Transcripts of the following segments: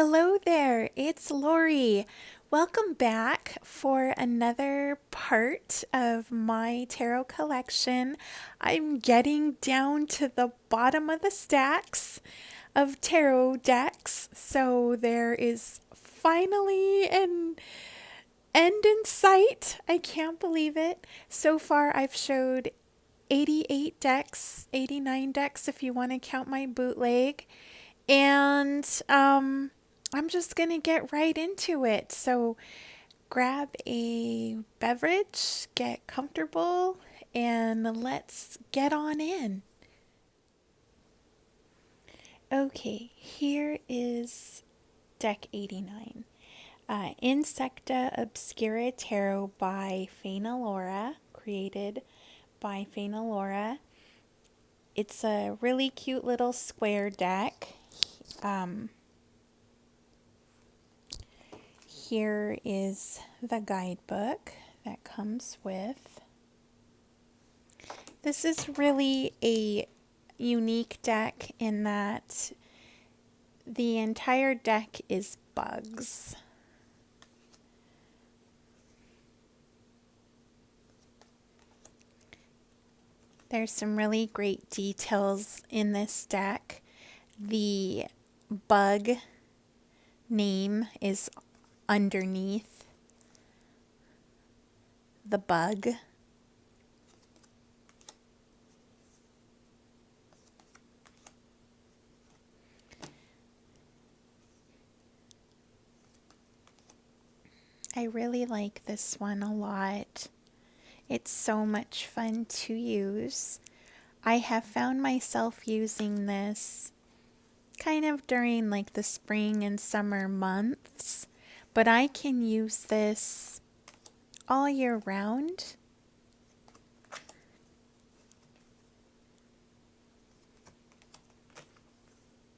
Hello there, it's Lori. Welcome back for another part of my tarot collection. I'm getting down to the bottom of the stacks of tarot decks, so there is finally an end in sight. I can't believe it. So far, I've showed 88 decks, 89 decks if you want to count my bootleg. And I'm just going to get right into it. So grab a beverage, get comfortable, and let's get on in. Okay, here is deck 89. Insecta Obscura Tarot by Faina Lorah, created by Faina Lorah. It's a really cute little square deck. Here is the guidebook that comes with. This is really a unique deck in that the entire deck is bugs. There's some really great details in this deck. The bug name is underneath the bug. I really like this one a lot. It's so much fun to use. I have found myself using this kind of during like the spring and summer months, but I can use this all year round.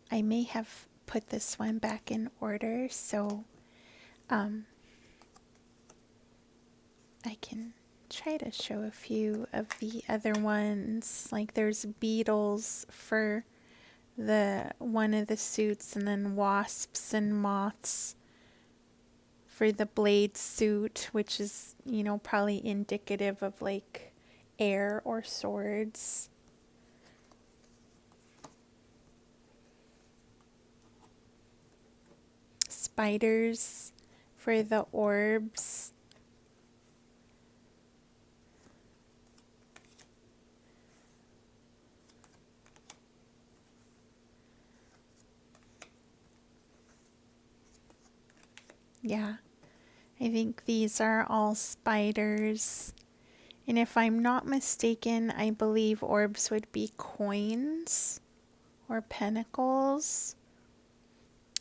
I may have put this one back in order, so I can try to show a few of the other ones. Like there's beetles for the one of the suits, and then wasps and moths for the blade suit, which is, you know, probably indicative of like air or swords. Spiders for the orbs. Yeah, I think these are all spiders. And if I'm not mistaken, I believe orbs would be coins or pentacles.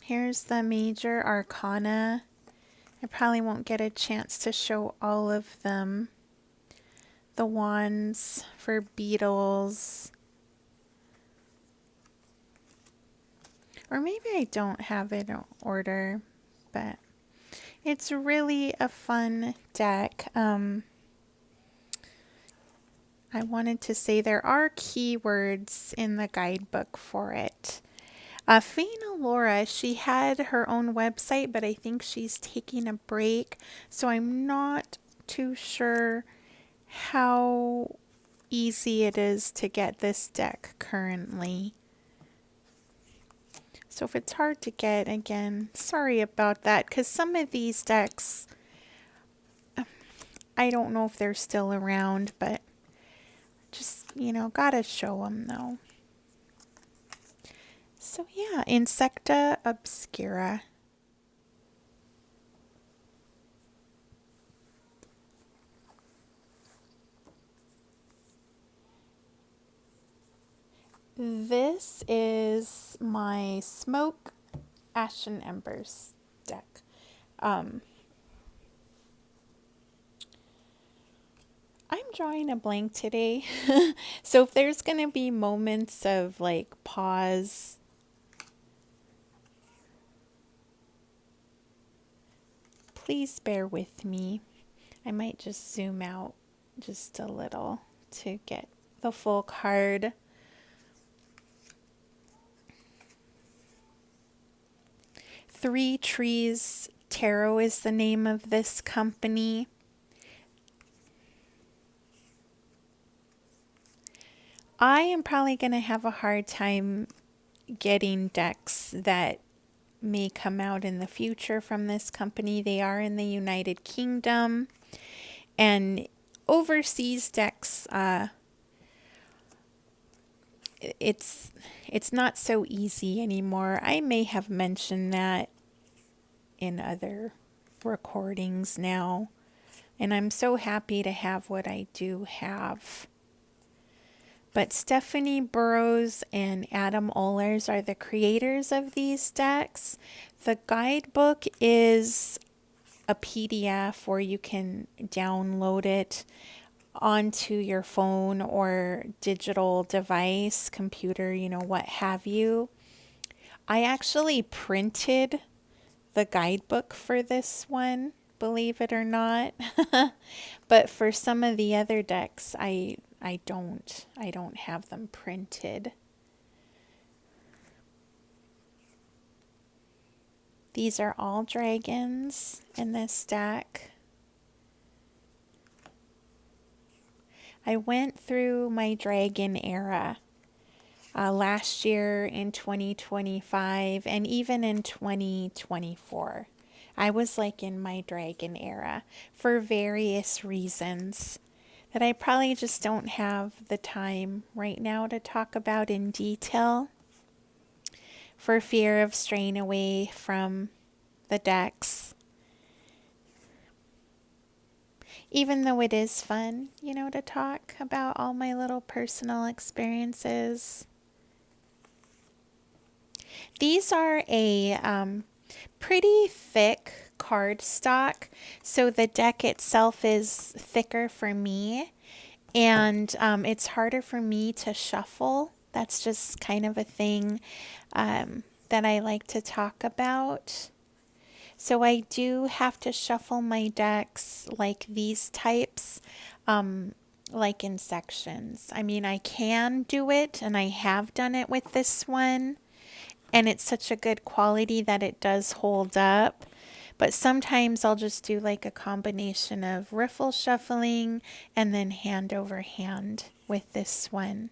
Here's the major arcana. I probably won't get a chance to show all of them. The wands for beetles. Or maybe I don't have it in order, but it's really a fun deck. I wanted to say there are keywords in the guidebook for it. Faina Lorah, she had her own website, but I think she's taking a break, so I'm not too sure how easy it is to get this deck currently. So if it's hard to get, again, sorry about that, because some of these decks, I don't know if they're still around, but just, you know, gotta show them though. So yeah, Insecta Obscura. This is my Smoke, Ash and Embers deck. I'm drawing a blank today. So if there's going to be moments of like pause, please bear with me. I might just zoom out just a little to get the full card. Three Trees Tarot is the name of this company. I am probably going to have a hard time getting decks that may come out in the future from this company. They are in the United Kingdom, and overseas decks, it's not so easy anymore. I may have mentioned that in other recordings now, and I'm so happy to have what I do have. But Stephanie Burrows and Adam Ohlers are the creators of these decks. The guidebook is a PDF where you can download it onto your phone or digital device, computer, what have you. I actually printed the guidebook for this one, believe it or not. But for some of the other decks, I don't have them printed. These are all dragons in this deck. I went through my dragon era last year in 2025 and even in 2024. I was like in my dragon era for various reasons that I probably just don't have the time right now to talk about in detail, for fear of straying away from the decks. Even though it is fun, to talk about all my little personal experiences. These are a pretty thick cardstock, so the deck itself is thicker for me, and it's harder for me to shuffle. That's just kind of a thing that I like to talk about. So I do have to shuffle my decks like these types, like in sections. I mean, I can do it, and I have done it with this one, and it's such a good quality that it does hold up. But sometimes I'll just do like a combination of riffle shuffling and then hand over hand with this one.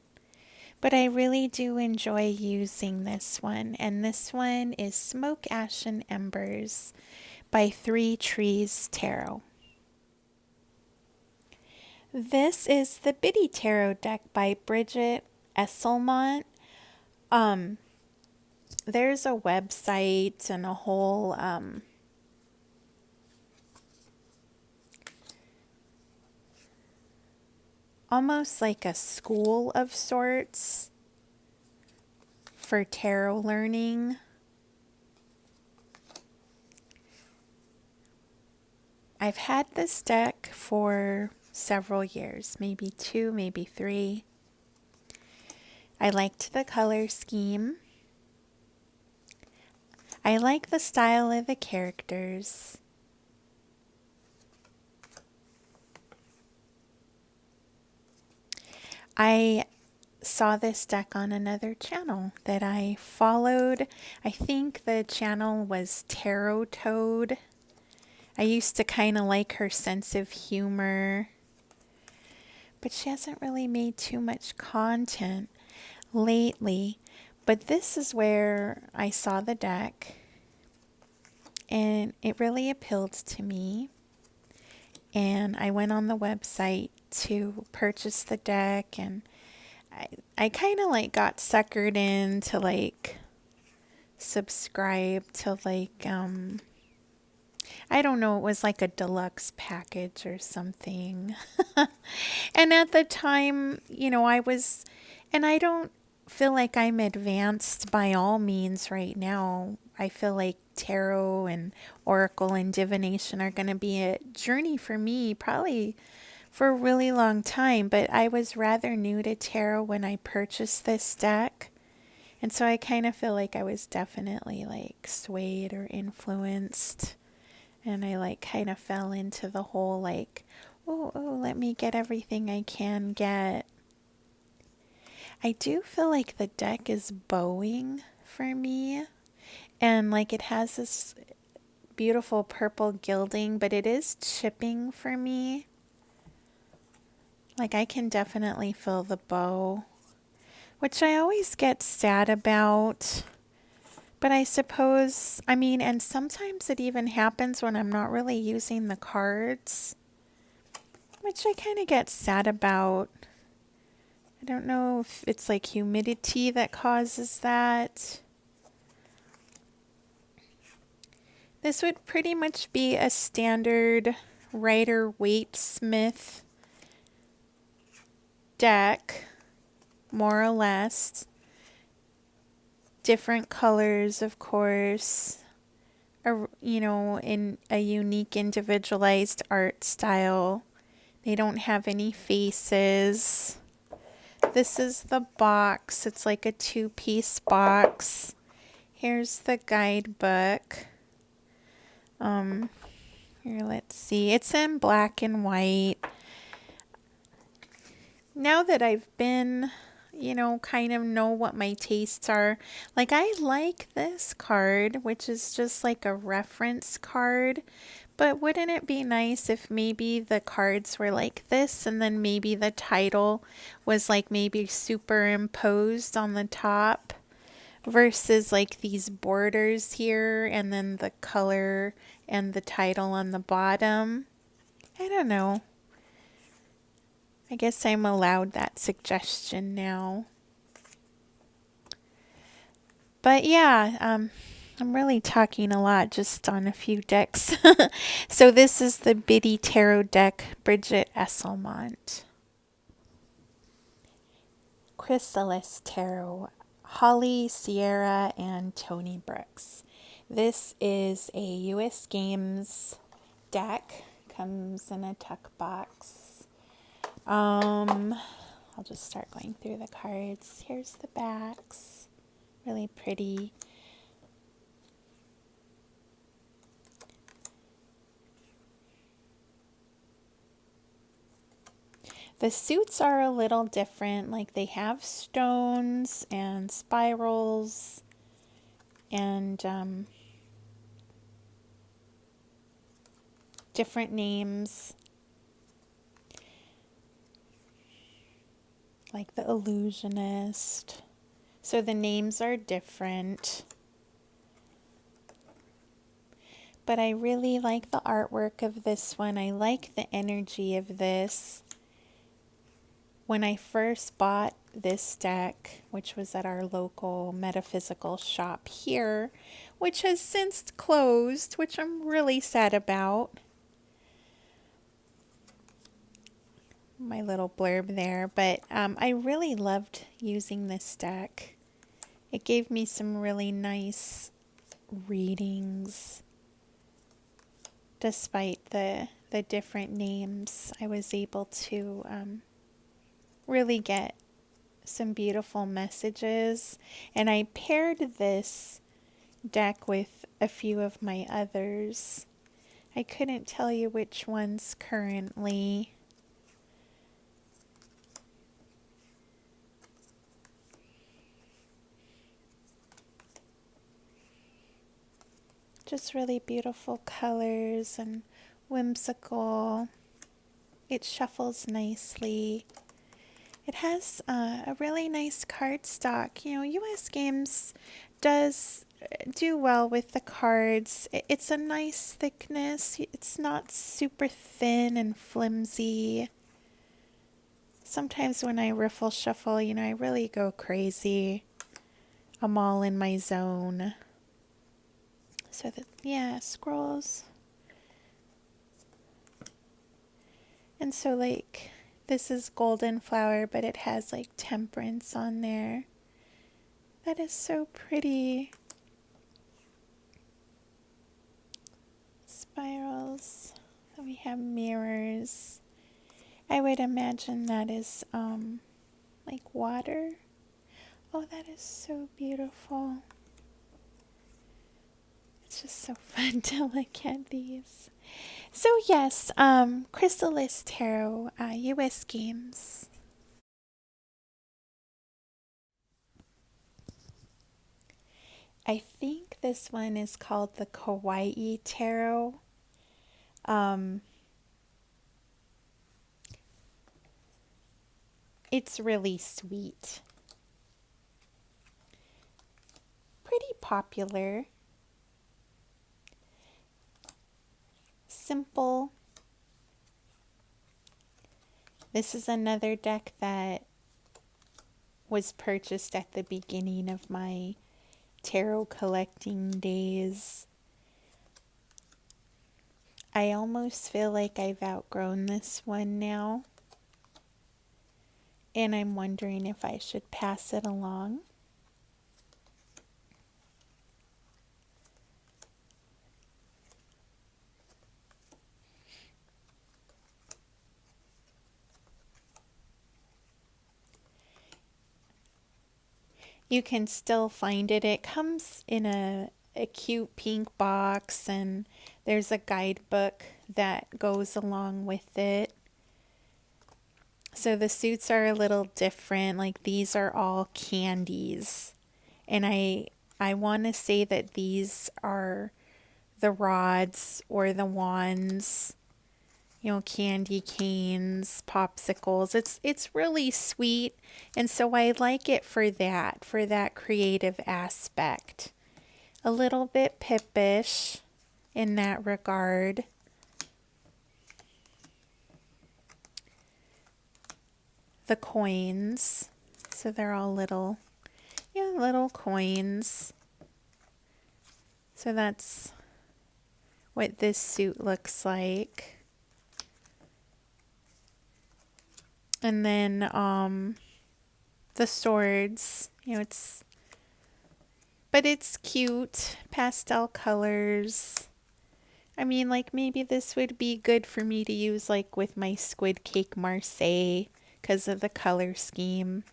But I really do enjoy using this one. And this one is Smoke, Ash, and Embers by Three Trees Tarot. This is the Biddy Tarot deck by Brigit Esselmont. There's a website and a whole almost like a school of sorts for tarot learning. I've had this deck for several years, maybe 2, maybe 3. I liked the color scheme. I like the style of the characters. I saw this deck on another channel that I followed. I think the channel was Tarot Toad. I used to kind of like her sense of humor, but she hasn't really made too much content lately. But this is where I saw the deck, and it really appealed to me. And I went on the website to purchase the deck, and I kind of like got suckered in to like subscribe to like I don't know, it was like a deluxe package or something. And at the time, I was, and I don't feel like I'm advanced by all means right now. I feel like tarot and oracle and divination are going to be a journey for me probably for a really long time, but I was rather new to tarot when I purchased this deck. And so I kind of feel like I was definitely like swayed or influenced. And I like kind of fell into the whole like, oh, let me get everything I can get. I do feel like the deck is bowing for me. And like it has this beautiful purple gilding, but it is chipping for me. Like I can definitely feel the bow, which I always get sad about. But I suppose, I mean, and sometimes it even happens when I'm not really using the cards, which I kind of get sad about. I don't know if it's like humidity that causes that. This would pretty much be a standard Rider-Waite-Smith deck, more or less. Different colors, of course, you know, in a unique individualized art style. They don't have any faces. This is the box. It's like a 2-piece box. Here's the guidebook. Here, let's see. It's in black and white. Now that I've been, you know, kind of know what my tastes are, like I like this card, which is just like a reference card. But wouldn't it be nice if maybe the cards were like this and then maybe the title was like maybe superimposed on the top versus like these borders here and then the color and the title on the bottom? I don't know. I guess I'm allowed that suggestion now. But yeah, I'm really talking a lot just on a few decks. So this is the Biddy Tarot deck, Brigit Esselmont. Chrysalis Tarot, Holly, Sierra, and Toney Brooks. This is a US Games deck. Comes in a tuck box. I'll just start going through the cards. Here's the backs. Really pretty. The suits are a little different. Like they have stones and spirals and different names. Like the illusionist. So the names are different. But I really like the artwork of this one. I like the energy of this. When I first bought this deck, which was at our local metaphysical shop here, which has since closed, which I'm really sad about. My little blurb there, but I really loved using this deck. It gave me some really nice readings. Despite the different names, I was able to really get some beautiful messages. And I paired this deck with a few of my others. I couldn't tell you which ones currently. Just really beautiful colors and whimsical. It shuffles nicely. It has a really nice cardstock. You know, US Games does do well with the cards. It's a nice thickness. It's not super thin and flimsy. Sometimes when I riffle shuffle, you know, I really go crazy. I'm all in my zone. So that, yeah, scrolls. And so like, this is golden flower, but it has like temperance on there. That is so pretty. Spirals. Then we have mirrors. I would imagine that is like water. Oh, that is so beautiful. It's just so fun to look at these. So yes, Chrysalis Tarot, US Games. I think this one is called the Kawaii Tarot. It's really sweet. Pretty popular. Simple. This is another deck that was purchased at the beginning of my tarot collecting days. I almost feel like I've outgrown this one now, and I'm wondering if I should pass it along. You can still find it. It comes in a cute pink box, and there's a guidebook that goes along with it. So the suits are a little different. Like, these are all candies. And I want to say that these are the rods or the wands. You know, candy canes, popsicles. It's really sweet, and so I like it for that creative aspect. A little bit pippish in that regard. The coins, so they're all little coins. So that's what this suit looks like. And then the swords, it's cute, pastel colors. I mean, like, maybe this would be good for me to use like with my squid cake Marseille because of the color scheme.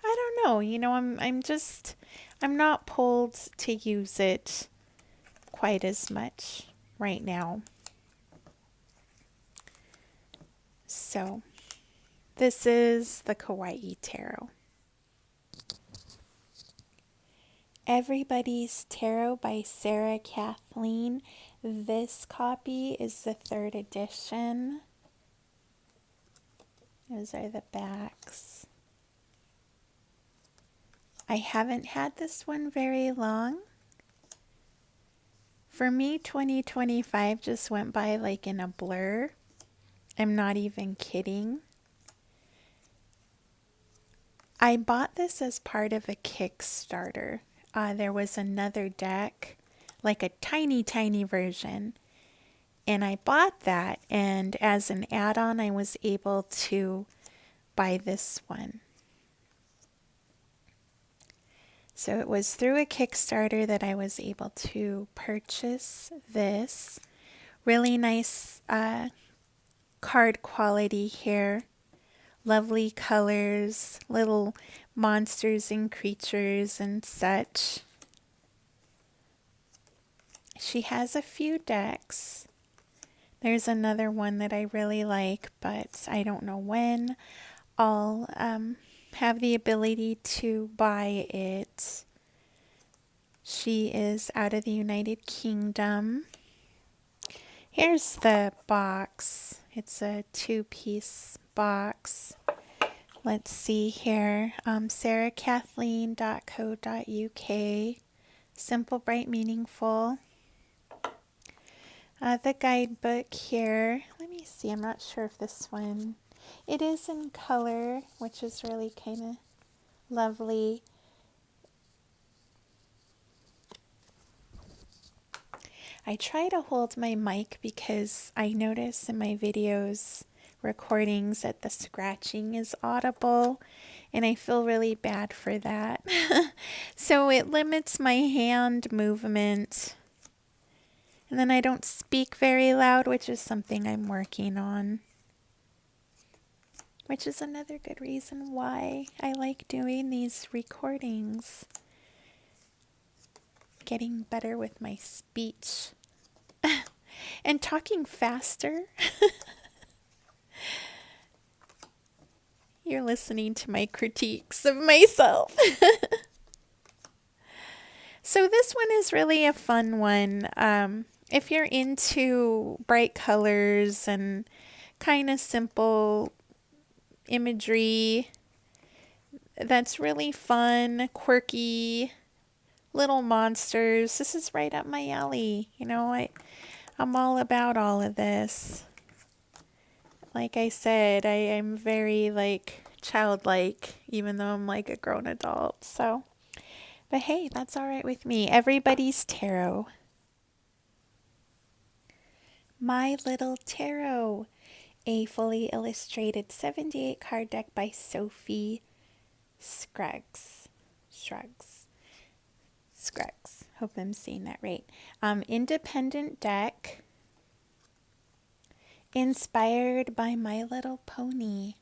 I don't know, I'm not pulled to use it quite as much right now. So this is the Kawaii Tarot. Everybody's Tarot by Sara Kathleen. This copy is the 3rd edition. Those are the backs. I haven't had this one very long. For me, 2025 just went by like in a blur. I'm not even kidding. I bought this as part of a Kickstarter. There was another deck, like a tiny, tiny version. And I bought that, and as an add-on, I was able to buy this one. So it was through a Kickstarter that I was able to purchase this. Really nice card quality here. Lovely colors, little monsters and creatures and such. She has a few decks. There's another one that I really like, but I don't know when I'll have the ability to buy it. She is out of the United Kingdom. Here's the box. It's a 2-piece box. Let's see here. sarakathleen.co.uk. Simple, bright, meaningful. The guidebook here. Let me see. I'm not sure if this one. It is in color, which is really kind of lovely. I try to hold my mic because I notice in my videos recordings that the scratching is audible, and I feel really bad for that. So it limits my hand movement, and then I don't speak very loud, which is something I'm working on, which is another good reason why I like doing these recordings. Getting better with my speech and talking faster. You're listening to my critiques of myself. So this one is really a fun one. If you're into bright colors and kind of simple imagery that's really fun, quirky, little monsters, this is right up my alley. I'm all about all of this. Like I said, I'm very childlike, even though I'm like a grown adult. So, but hey, that's all right with me. Everybody's tarot. My Little Tarot, a fully illustrated 78 card deck by Sophie Scruggs. Scruggs. Hope I'm saying that right. Independent deck. Inspired by My Little Pony.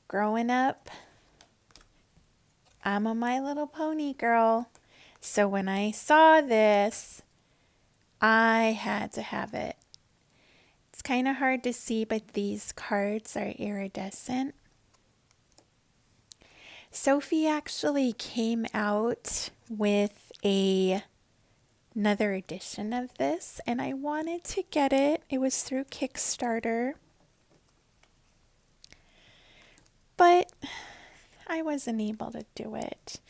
Growing up, I'm a My Little Pony girl. So when I saw this, I had to have it. It's kind of hard to see, but these cards are iridescent. Sophie actually came out with another edition of this, and I wanted to get it. It was through Kickstarter, but I wasn't able to do it.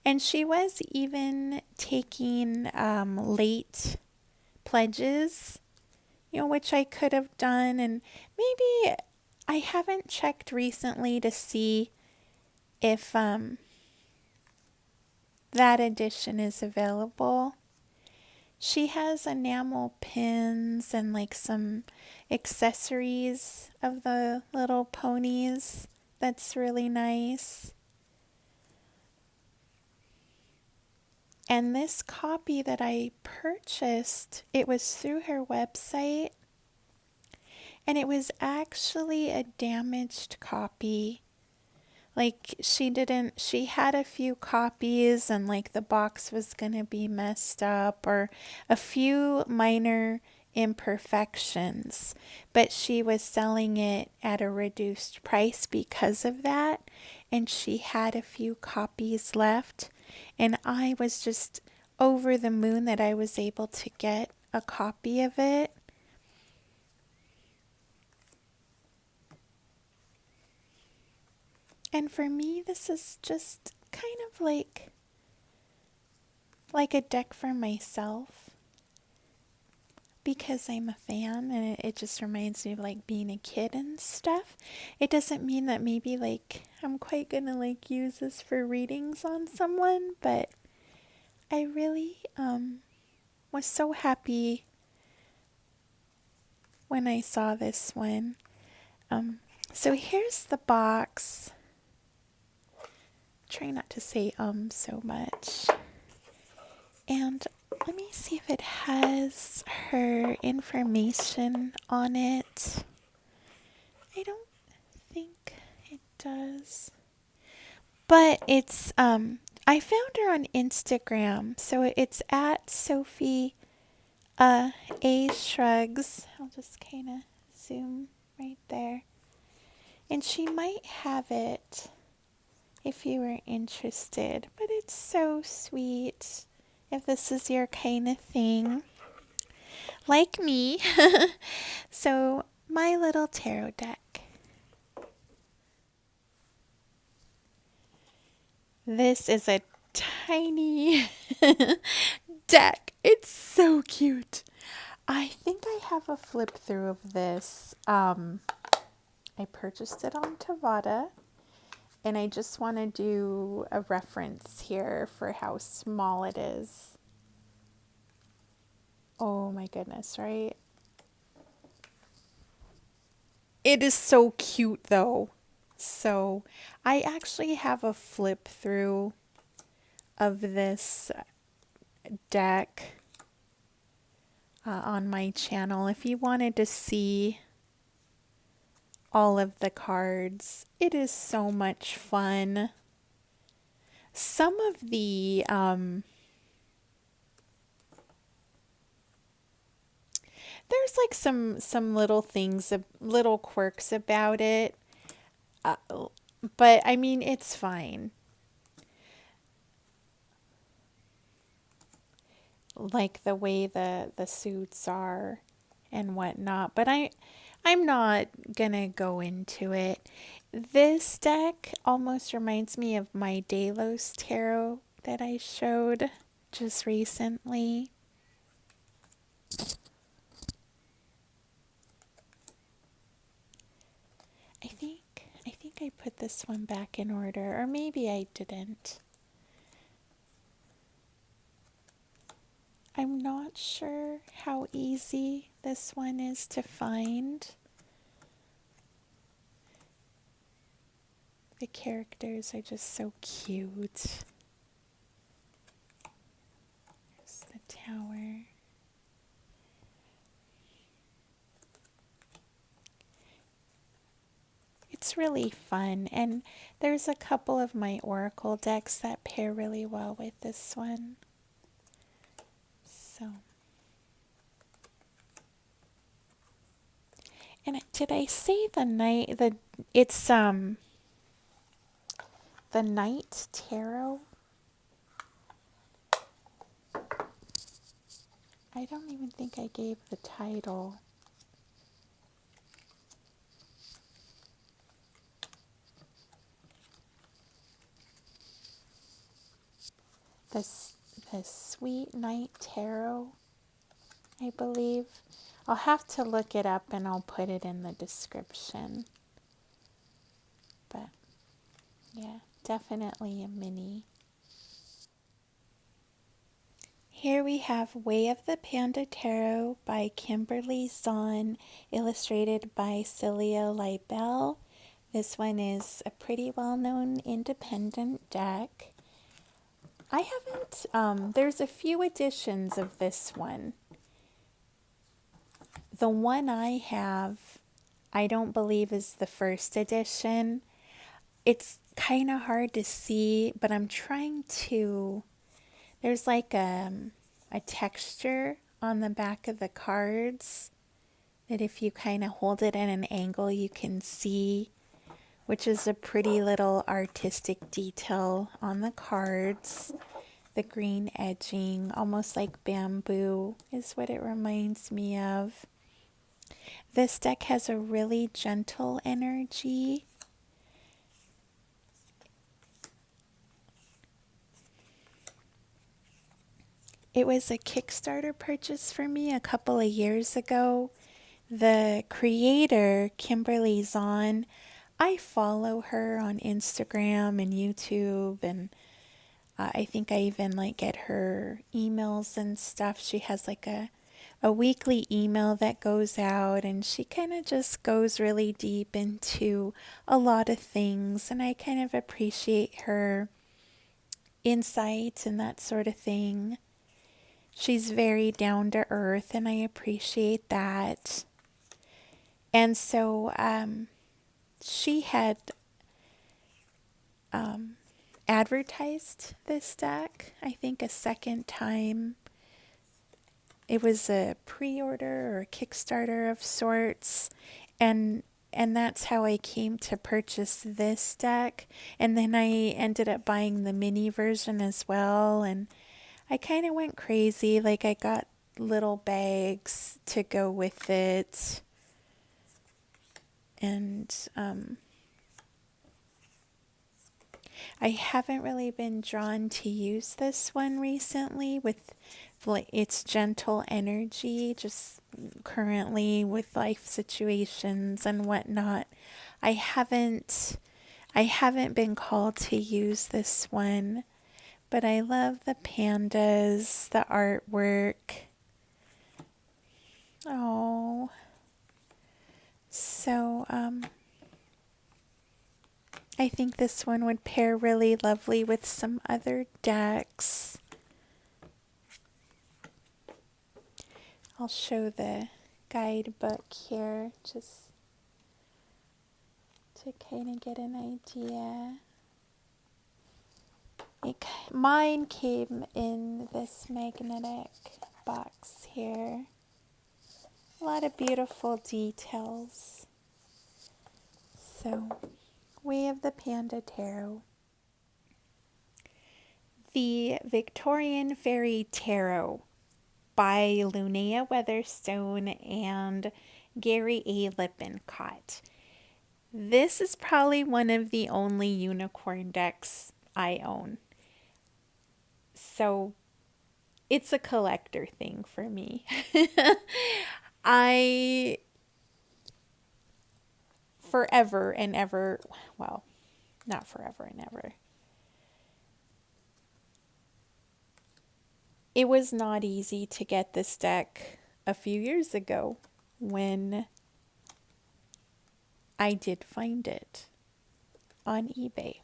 And she was even taking late pledges, which I could have done. And maybe I haven't checked recently to see if that edition is available. She has enamel pins and some accessories of the little ponies. That's really nice. And this copy that I purchased, it was through her website. And it was actually a damaged copy. She had a few copies and the box was going to be messed up or a few minor imperfections, but she was selling it at a reduced price because of that, and she had a few copies left, and I was just over the moon that I was able to get a copy of it. And for me, this is just kind of like a deck for myself, because I'm a fan and it just reminds me of being a kid and stuff. It doesn't mean that maybe I'm quite gonna use this for readings on someone, but I really was so happy when I saw this one. So here's the box. Try not to say so much. And let me see if it has her information on it. I don't think it does. But it's I found her on Instagram. So it's at Sophie A Scruggs. I'll just kind of zoom right there. And she might have it if you were interested, but it's so sweet if this is your kind of thing, like me. So, My Little Tarot deck. This is a tiny deck. It's so cute. I think I have a flip through of this. I purchased it on Tevada. And I just want to do a reference here for how small it is. Oh my goodness, right? It is so cute though. So I actually have a flip through of this deck on my channel. If you wanted to see all of the cards, it is so much fun. Some of the there's some little things, little quirks about it, but I mean, it's fine. like the way the suits are and whatnot, but I'm not gonna go into it. This deck almost reminds me of my Delos tarot that I showed just recently. I think I put this one back in order, or maybe I didn't. I'm not sure how easy this one is to find. The characters are just so cute. There's the tower. It's really fun, and there's a couple of my Oracle decks that pair really well with this one. So, and did I say the night? It's the Night Tarot. I don't even think I gave the title. The Sweet Night Tarot, I believe. I'll have to look it up and I'll put it in the description. But yeah, definitely a mini. Here we have Way of the Panda Tarot by Kimberly Zahn, illustrated by Celia Libel. This one is a pretty well-known independent deck. I haven't, there's a few editions of this one. The one I have, I don't believe is the first edition. It's kind of hard to see, but I'm trying to, there's like a texture on the back of the cards that if you kind of hold it at an angle, you can see, which is a pretty little artistic detail on the cards. The green edging, almost like bamboo, is what it reminds me of. This deck has a really gentle energy. It was a Kickstarter purchase for me a couple of years ago. The creator, Kimberly Zahn, I follow her on Instagram and YouTube, and I think I even get her emails and stuff. She has a weekly email that goes out, and she kind of just goes really deep into a lot of things, and I kind of appreciate her insight and that sort of thing. She's very down to earth, and I appreciate that. And so she had advertised this deck, I think a second time. It was a pre-order or a Kickstarter of sorts, and that's how I came to purchase this deck. And then I ended up buying the mini version as well, and I kind of went crazy. I got little bags to go with it, and I haven't really been drawn to use this one recently with its gentle energy, just currently with life situations and whatnot. I haven't been called to use this one, but I love the pandas, the artwork. Oh, so I think this one would pair really lovely with some other decks. I'll show the guidebook here just to kind of get an idea. Mine came in this magnetic box here. A lot of beautiful details. So, Way of the Panda Tarot. The Victorian Fairy Tarot by Lunaea Weatherstone and Gary A. Lippincott. This is probably one of the only unicorn decks I own. So it's a collector thing for me. I forever and ever, well, not forever and ever. It was not easy to get this deck a few years ago when I did find it on eBay.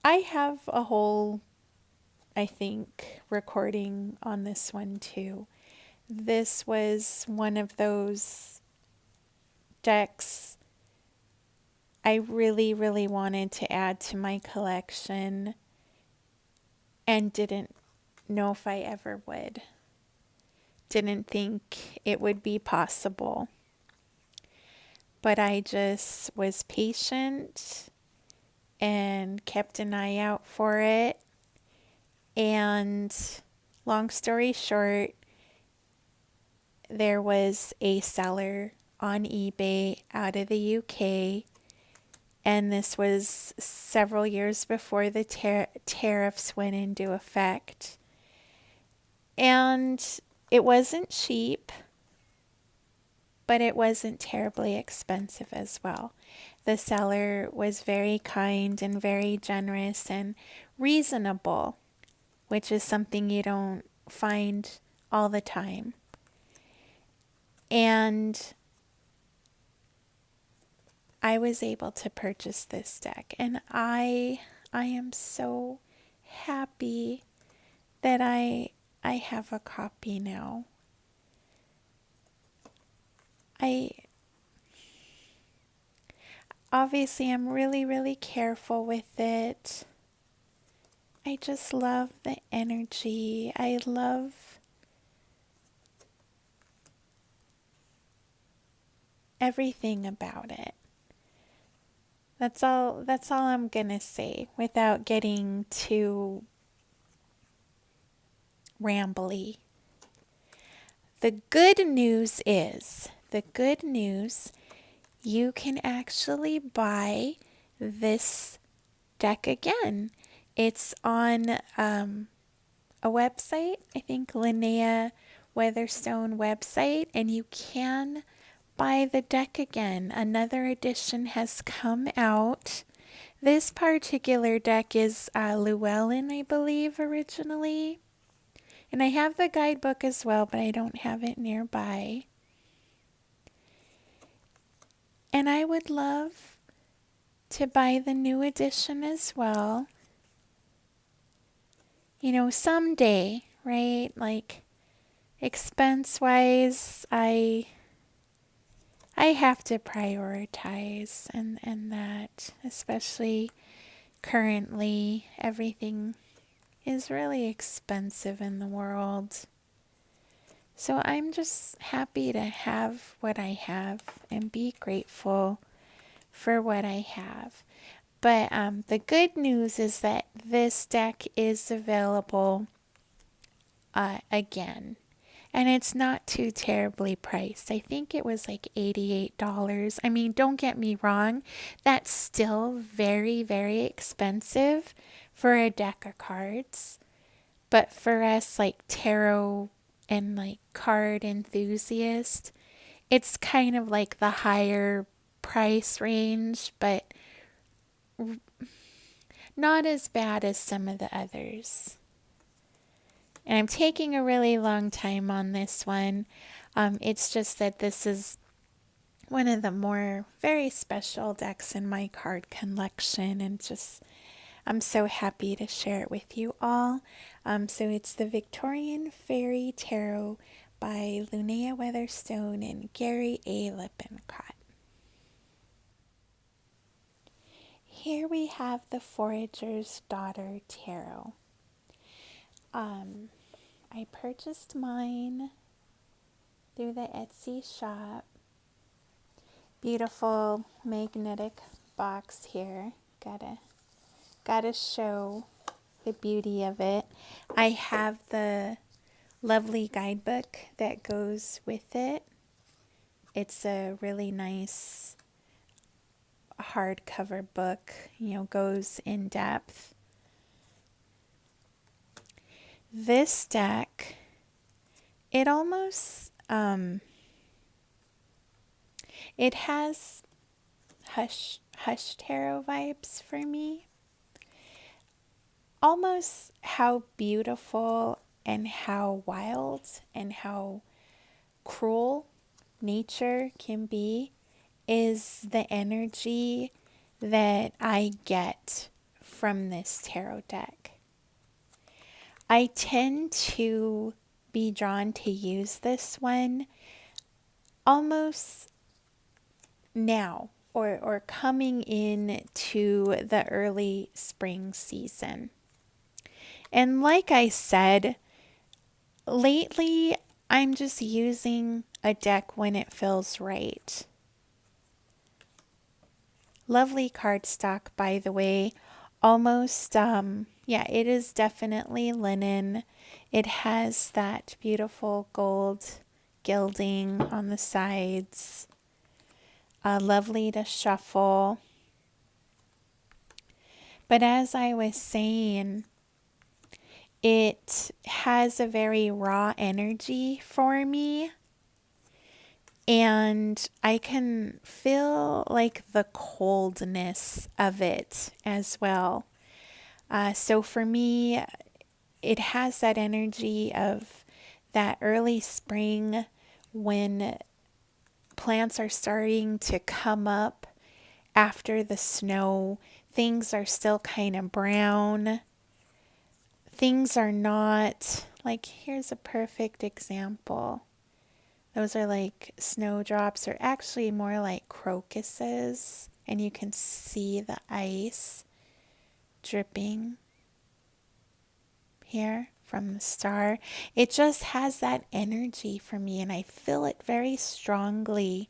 I have a whole, I think, recording on this one too. This was one of those decks I really, really wanted to add to my collection and didn't know if I ever would. Didn't think it would be possible. But I just was patient and kept an eye out for it. And long story short, there was a seller on eBay out of the UK, and this was several years before the tariffs went into effect. And it wasn't cheap, but it wasn't terribly expensive as well. The seller was very kind and very generous and reasonable, which is something you don't find all the time. And I was able to purchase this deck, and I am so happy that I have a copy now. Obviously I'm really, really careful with it. I just love the energy. I love everything about it. That's all I'm gonna say without getting too rambly. The good news is, you can actually buy this deck again. It's on a website, I think Lunaea Weatherstone website, and you can buy the deck again. Another edition has come out. This particular deck is Llewellyn, I believe, originally. And I have the guidebook as well, but I don't have it nearby. And I would love to buy the new edition as well. You know, someday, right? Like, expense-wise, I have to prioritize and that, especially currently, everything is really expensive in the world. So I'm just happy to have what I have and be grateful for what I have. But the good news is that this deck is available again. And it's not too terribly priced. I think it was like $88. I mean, don't get me wrong. That's still very, very expensive for a deck of cards. But for us, like tarot and like card enthusiasts, it's kind of like the higher price range, but not as bad as some of the others. And I'm taking a really long time on this one. It's just that this is one of the more very special decks in my card collection, and just I'm so happy to share it with you all. So it's the Victorian Fairy Tarot by Lunaea Weatherstone and Gary A. Lippincott. Here we have the Forager's Daughter Tarot. I purchased mine through the Etsy shop. Beautiful magnetic box here. Gotta show the beauty of it. I have the lovely guidebook that goes with it. It's a really nice hardcover book, goes in depth. This deck, it almost, it has Hush Tarot vibes for me. Almost how beautiful and how wild and how cruel nature can be is the energy that I get from this tarot deck. I tend to be drawn to use this one almost now or coming in to the early spring season. And like I said, lately I'm just using a deck when it feels right. Lovely cardstock, by the way. Almost, it is definitely linen. It has that beautiful gold gilding on the sides. Lovely to shuffle. But as I was saying, it has a very raw energy for me. And I can feel like the coldness of it as well. So for me, it has that energy of that early spring when plants are starting to come up after the snow. Things are still kind of brown. Things are not, like, here's a perfect example. Those are like snowdrops, or actually more like crocuses, and you can see the ice dripping here from the star. It just has that energy for me, and I feel it very strongly.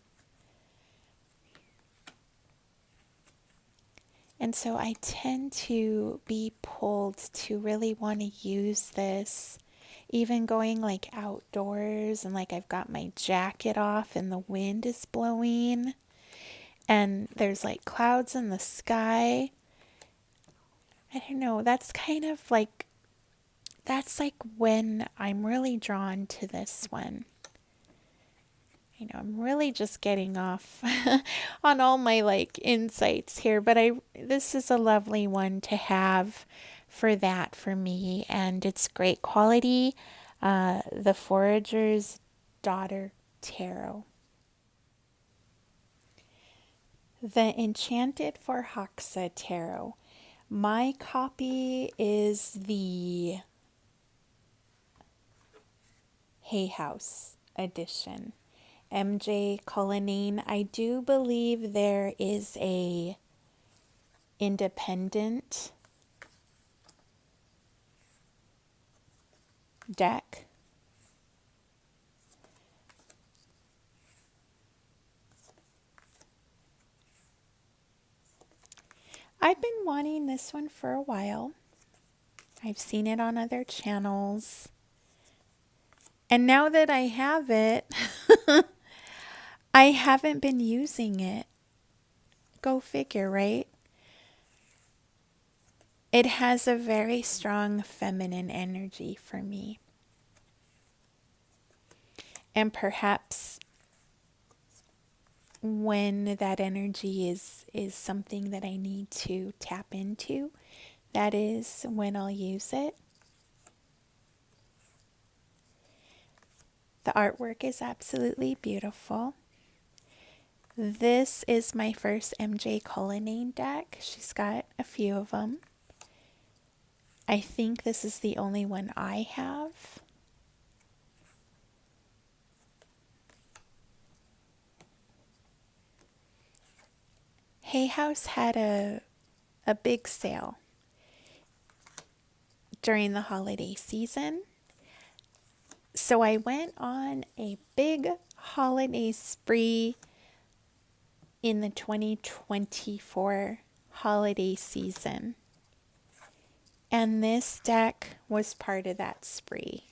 And so I tend to be pulled to really want to use this, even going like outdoors and like I've got my jacket off and the wind is blowing and there's like clouds in the sky. I don't know, that's like when I'm really drawn to this one. I'm really just getting off on all my like insights here, but this is a lovely one to have for that for me, and it's great quality. The Forager's Daughter Tarot. The Enchanted for Hoxa Tarot. My copy is the Hay House edition. MJ Cullinane. I do believe there is a independent deck. I've been wanting this one for a while. I've seen it on other channels. And now that I have it, I haven't been using it. Go figure, right? It has a very strong feminine energy for me. And perhaps when that energy is something that I need to tap into, that is when I'll use it. The artwork is absolutely beautiful. This is my first MJ Cullinane deck. She's got a few of them. I think this is the only one I have. Hay House had a big sale during the holiday season. So I went on a big holiday spree in the 2024 holiday season. And this deck was part of that spree.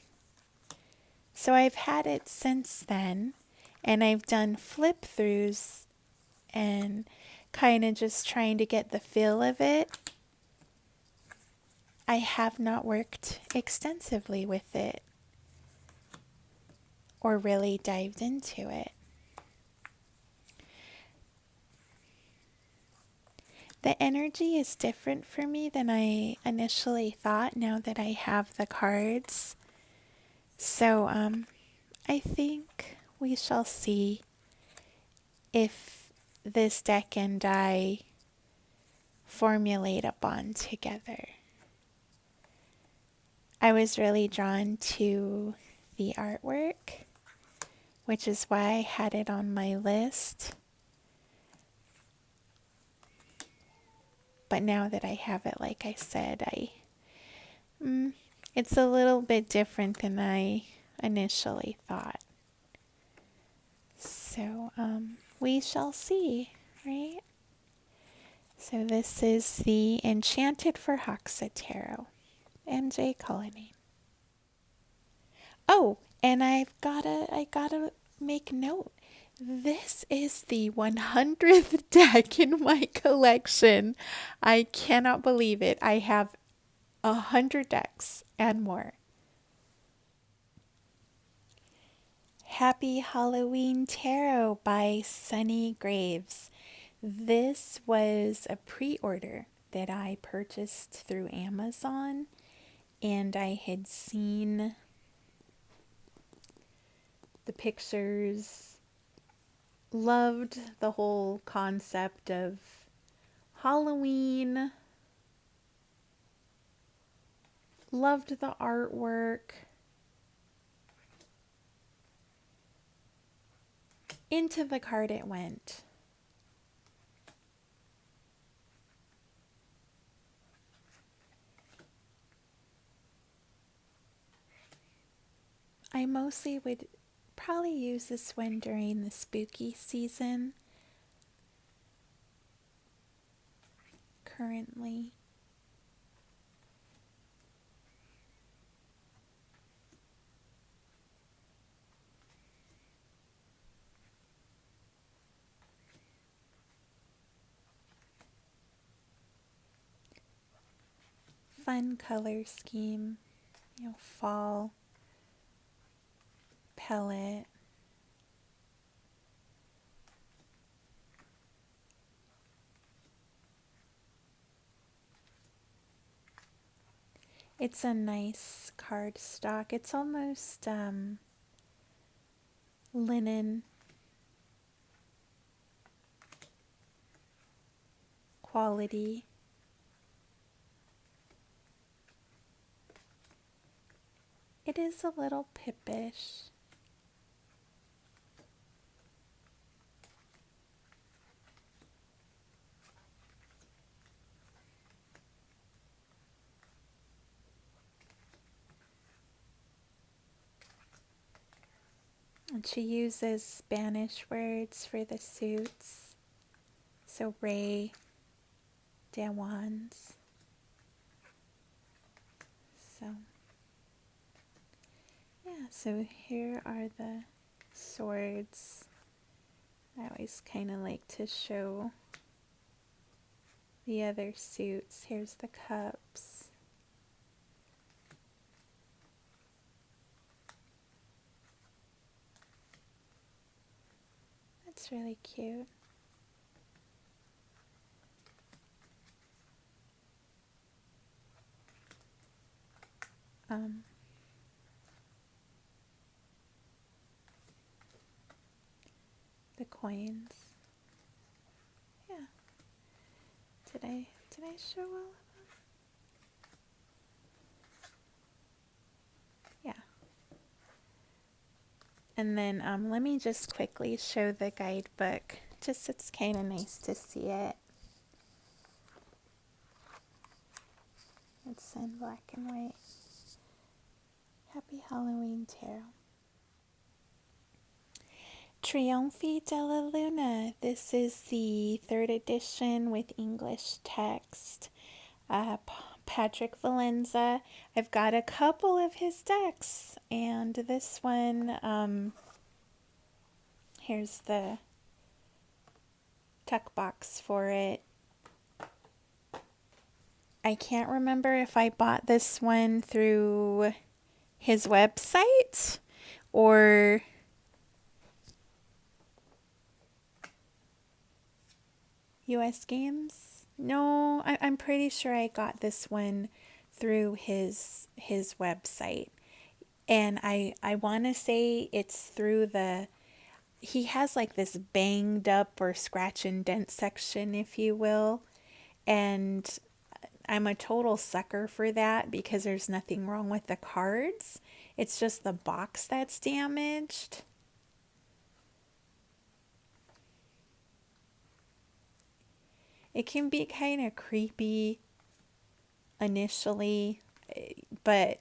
So I've had it since then, and I've done flip throughs and kind of just trying to get the feel of it. I have not worked extensively with it or really dived into it. The energy is different for me than I initially thought now that I have the cards. So I think we shall see if this deck and I formulate a bond together. I was really drawn to the artwork, which is why I had it on my list. But now that I have it, like I said, it's a little bit different than I initially thought. So we shall see, right? So this is the Enchanted for Hoxa Tarot, MJ Cullinane. Oh, and I gotta make note. This is the 100th deck in my collection. I cannot believe it. I have 100 decks and more. Happy Halloween Tarot by Sunny Graves. This was a pre-order that I purchased through Amazon, and I had seen the pictures, loved the whole concept of Halloween, loved the artwork. Into the card it went. I mostly would probably use this one during the spooky season. Currently. Fun color scheme, fall, pellet. It's a nice cardstock. It's almost linen quality. It is a little pippish. And she uses Spanish words for the suits. So Rey, de Wands. So, yeah, so here are the swords. I always kind of like to show the other suits. Here's the cups. That's really cute. The coins. Yeah. Did I show all of them? Yeah. And then let me just quickly show the guidebook. Just it's kind of nice to see it. It's in black and white. Happy Halloween Tarot. Trionfi della Luna. This is the 3rd edition with English text. Patrick Valenza. I've got a couple of his decks, and this one, here's the tuck box for it. I can't remember if I bought this one through his website or US Games. No, I'm pretty sure I got this one through his website. And I want to say it's through he has like this banged up or scratch and dent section, if you will. And I'm a total sucker for that because there's nothing wrong with the cards. It's just the box that's damaged. It can be kind of creepy initially, but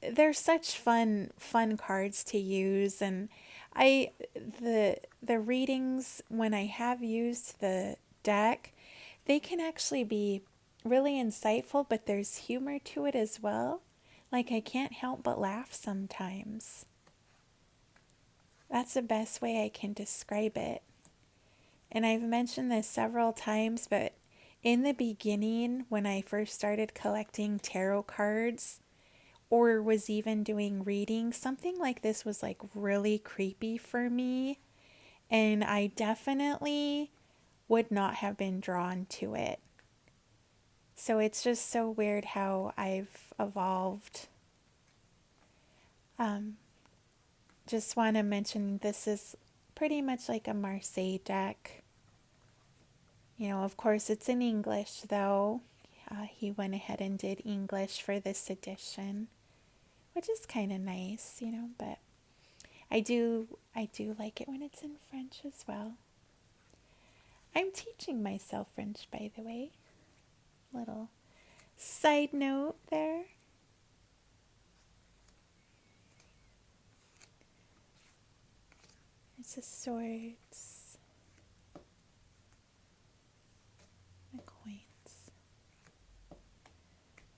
they're such fun cards to use. And the readings when I have used the deck, they can actually be really insightful, but there's humor to it as well. Like, I can't help but laugh sometimes. That's the best way I can describe it. And I've mentioned this several times, but in the beginning, when I first started collecting tarot cards, or was even doing readings, something like this was like really creepy for me. And I definitely would not have been drawn to it. So it's just so weird how I've evolved. Just want to mention this is pretty much like a Marseille deck. You know, of course it's in English though. He went ahead and did English for this edition, which is kind of nice, you know, but I do like it when it's in French as well. I'm teaching myself French, by the way. Little side note there. There's the swords, the coins.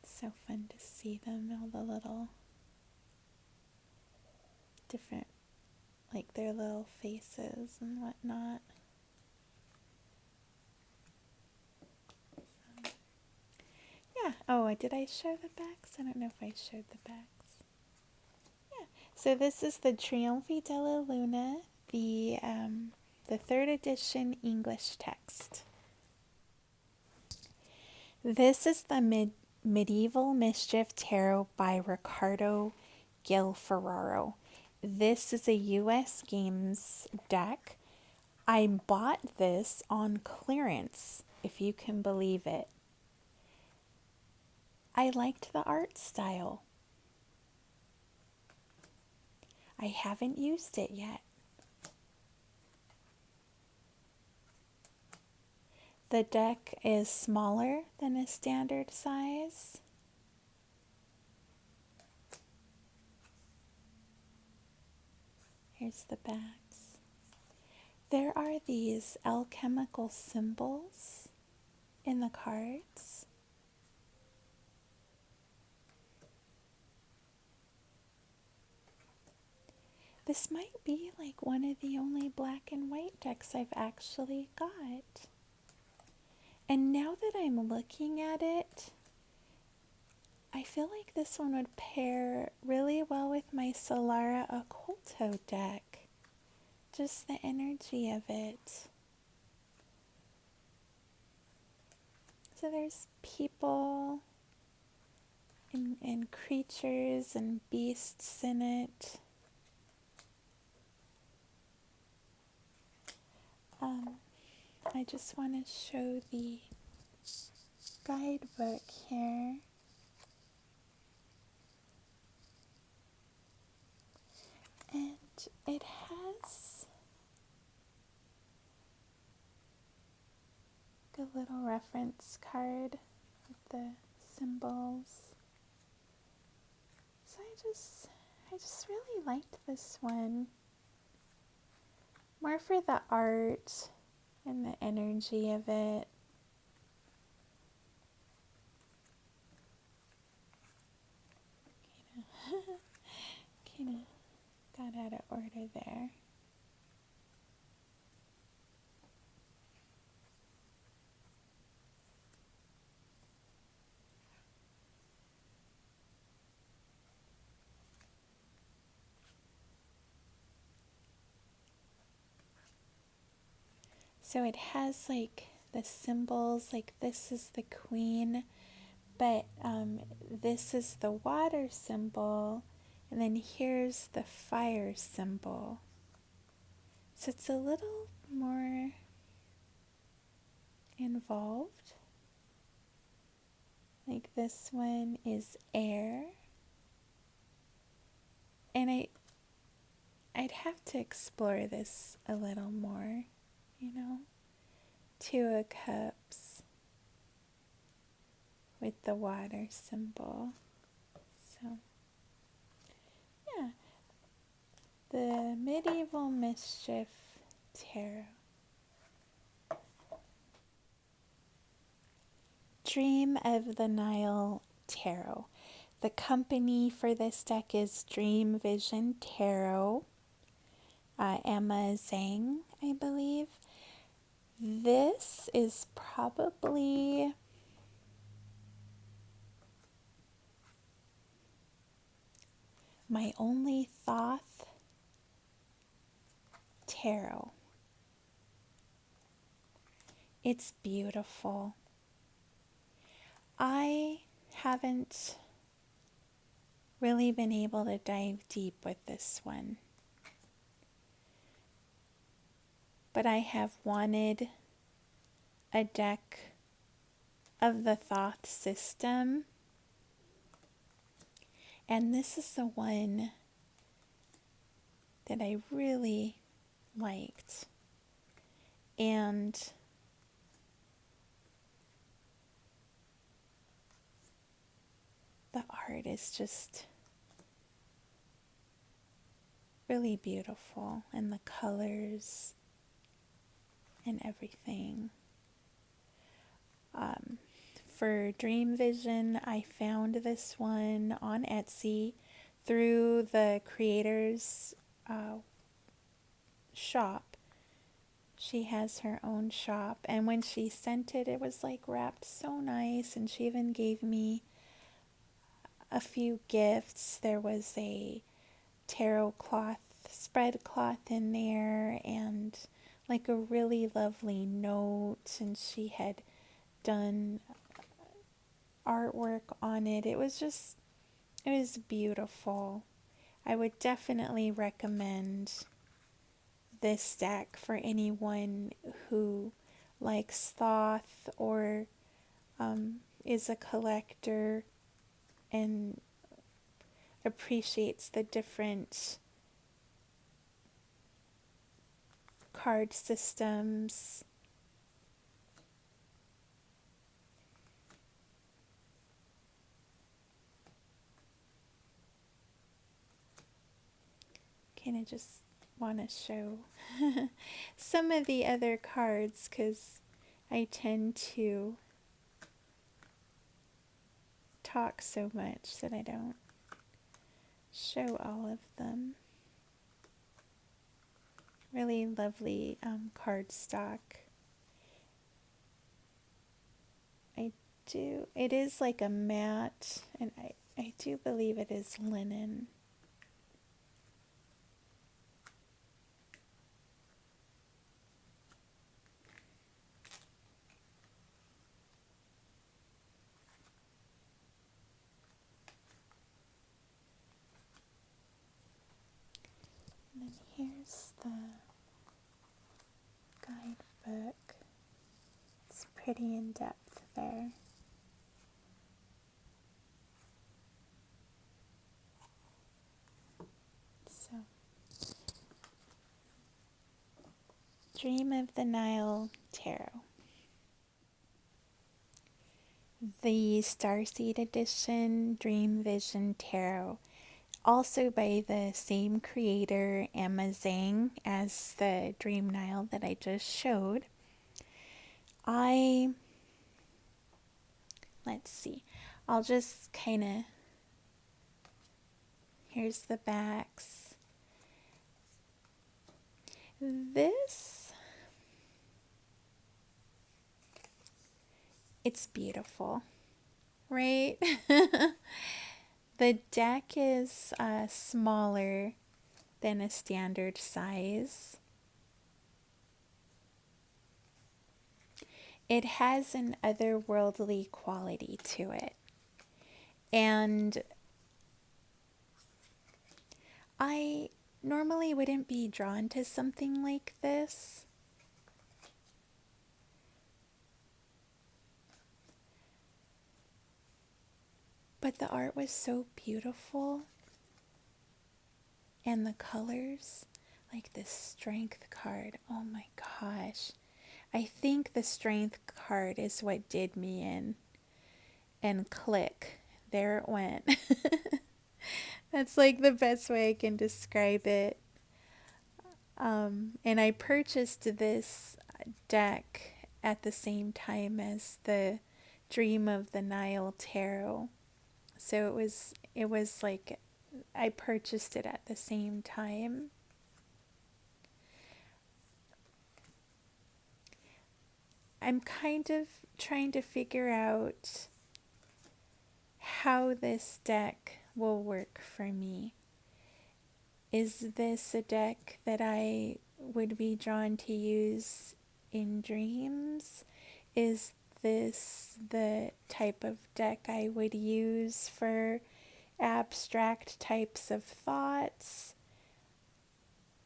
It's so fun to see them, all the little different, like their little faces and whatnot. Yeah. Oh, did I show the backs? I don't know if I showed the backs. Yeah. So this is the Triomphe della Luna, the 3rd edition English text. This is the Medieval Mischief Tarot by Riccardo Gilferraro. This is a US Games deck. I bought this on clearance, if you can believe it. I liked the art style. I haven't used it yet. The deck is smaller than a standard size. Here's the backs. There are these alchemical symbols in the cards. This might be like one of the only black and white decks I've actually got. And now that I'm looking at it, I feel like this one would pair really well with my Solara Occulto deck. Just the energy of it. So there's people and creatures and beasts in it. I just want to show the guidebook here. And it has a little reference card with the symbols. So I just really liked this one. More for the art and the energy of it. Kind of got out of order there. So it has like the symbols, like this is the queen, but this is the water symbol, and then here's the fire symbol. So it's a little more involved. Like this one is air. And I'd have to explore this a little more, you know. Two of Cups with the water symbol. So, yeah. The Medieval Mischief Tarot. Dream of the Nile Tarot. The company for this deck is Dream Vision Tarot. Emma Zhang, I believe. This is probably my only Thoth tarot. It's beautiful. I haven't really been able to dive deep with this one, but I have wanted a deck of the Thoth system, and this is the one that I really liked. And the art is just really beautiful, and the colors and everything. For Dream Vision, I found this one on Etsy through the creator's shop. She has her own shop, and when she sent it, it was like wrapped so nice, and she even gave me a few gifts. There was a tarot cloth, spread cloth in there, and like a really lovely note, and she had done artwork on it. It was beautiful. I would definitely recommend this deck for anyone who likes Thoth or is a collector and appreciates the different card systems. Kind of just want to show some of the other cards because I tend to talk so much that I don't show all of them. Really lovely cardstock. It is like a matte, and I do believe it is linen. And then here's the guidebook. It's pretty in depth there. So, Dream of the Nile Tarot. The Starseed Edition Dream Vision Tarot, also by the same creator, Emma Zhang, as the Dream Nile that I just showed. Let's see, I'll just kind of Here's the backs. This, it's beautiful, right? The deck is smaller than a standard size. It has an otherworldly quality to it. And I normally wouldn't be drawn to something like this. But the art was so beautiful. And the colors, like this strength card, oh my gosh. I think the strength card is what did me in. And click, there it went. That's like the best way I can describe it. And I purchased this deck at the same time as the Dream of the Nile Tarot. So it was like I purchased it at the same time. I'm kind of trying to figure out how this deck will work for me. Is this a deck that I would be drawn to use in dreams? Is this the type of deck I would use for abstract types of thoughts?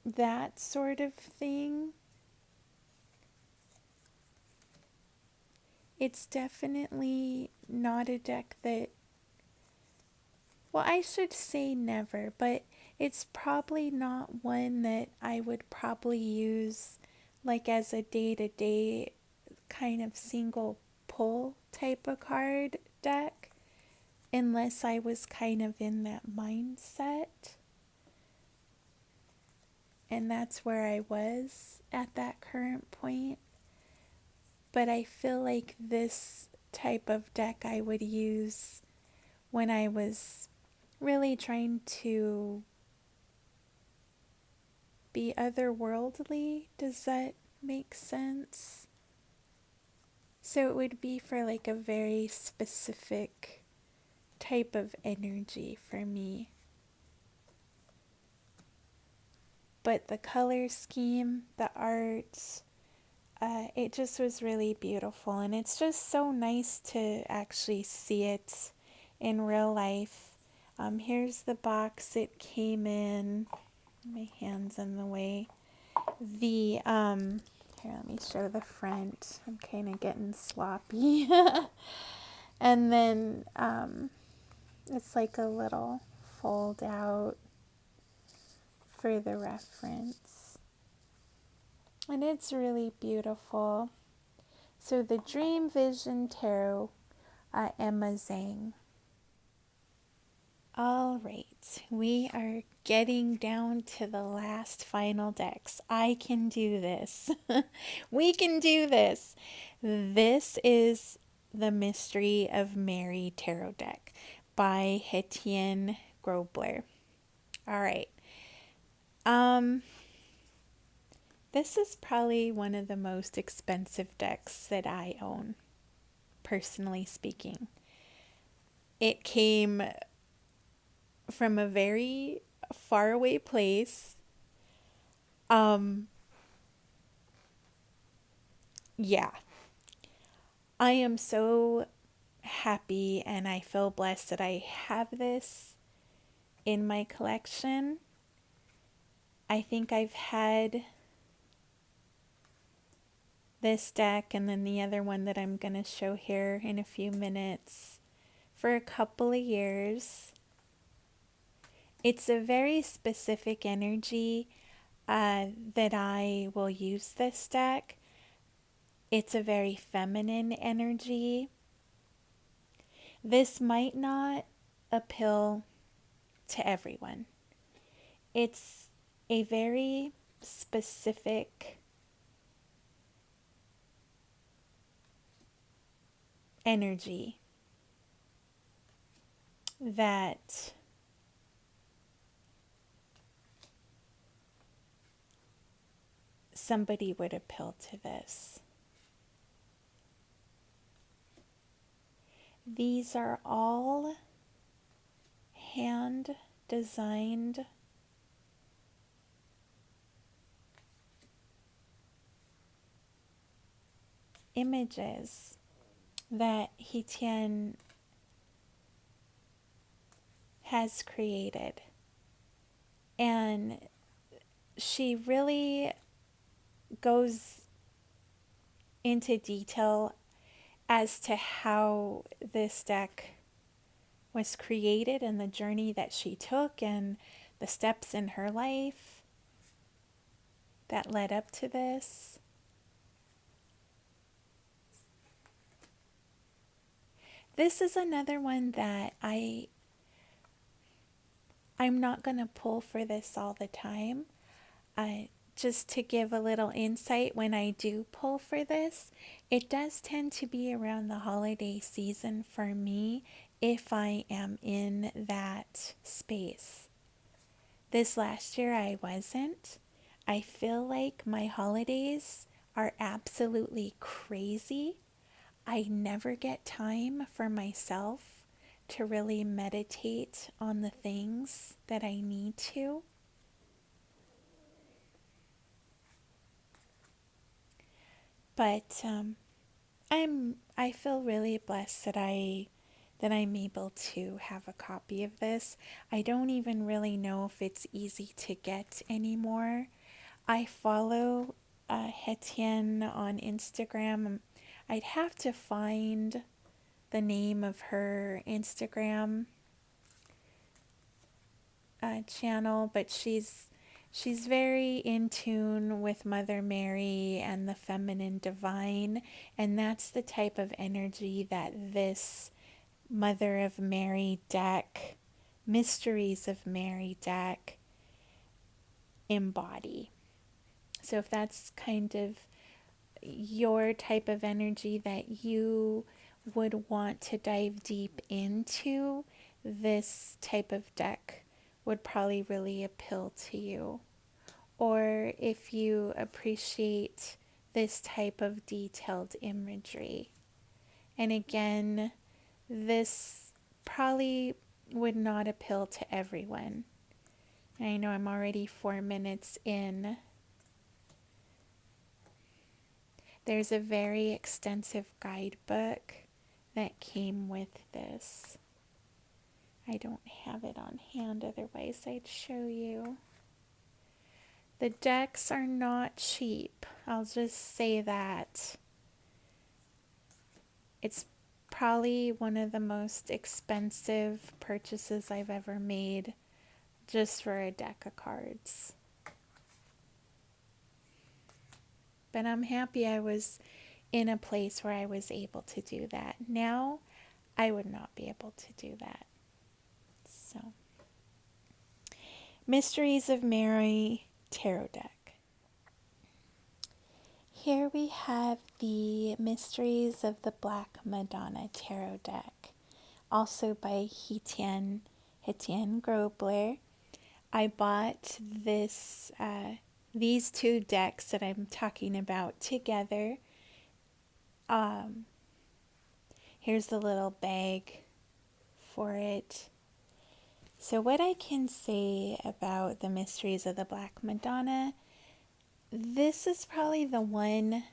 That sort of thing. It's definitely not a deck that, well, I should say never, but it's probably not one that I would probably use like as a day-to-day kind of single pull type of card deck, unless I was kind of in that mindset. And that's where I was at that current point. But I feel like this type of deck I would use when I was really trying to be otherworldly. Does that make sense? So it would be for like a very specific type of energy for me. But the color scheme, the art, it just was really beautiful. And it's just so nice to actually see it in real life. Here's the box it came in. My hand's in the way. Here, let me show the front. I'm kind of getting sloppy. And then it's like a little fold out for the reference. And it's really beautiful. So the Dream Vision Tarot, Emma Zhang. All right, we are getting down to the last final decks. I can do this. We can do this. This is the Mystery of Mary Tarot deck by Hetien Grobler. All right. This is probably one of the most expensive decks that I own, personally speaking. It came from a very faraway place. Yeah. I am so happy and I feel blessed that I have this in my collection. I think I've had this deck and then the other one that I'm going to show here in a few minutes for a couple of years. It's a very specific energy that I will use this deck. It's a very feminine energy. This might not appeal to everyone. It's a very specific energy that somebody would appeal to this. These are all hand designed images that Hitian has created. And she really goes into detail as to how this deck was created and the journey that she took and the steps in her life that led up to this. This is another one that I'm not going to pull for this all the time. Just to give a little insight, when I do pull for this, it does tend to be around the holiday season for me if I am in that space. This last year I wasn't. I feel like my holidays are absolutely crazy. I never get time for myself to really meditate on the things that I need to. But I feel really blessed that I'm able to have a copy of this. I don't even really know if it's easy to get anymore. I follow Hetienne on Instagram. I'd have to find the name of her Instagram channel, but she's very in tune with Mother Mary and the feminine divine, and that's the type of energy that this Mother of Mary deck, Mysteries of Mary deck embody. So if that's kind of your type of energy that you would want to dive deep into, this type of deck would probably really appeal to you. Or if you appreciate this type of detailed imagery. And again, this probably would not appeal to everyone. I know I'm already 4 minutes in. There's a very extensive guidebook that came with this. I don't have it on hand, otherwise I'd show you. The decks are not cheap. I'll just say that. It's probably one of the most expensive purchases I've ever made just for a deck of cards. But I'm happy I was in a place where I was able to do that. Now, I would not be able to do that. So, Mysteries of Mary Tarot Deck. Here we have the Mysteries of the Black Madonna Tarot Deck, also by Hitian Grobler. I bought these two decks that I'm talking about together. Here's the little bag for it. So what I can say about the Mysteries of the Black Madonna, this is probably the one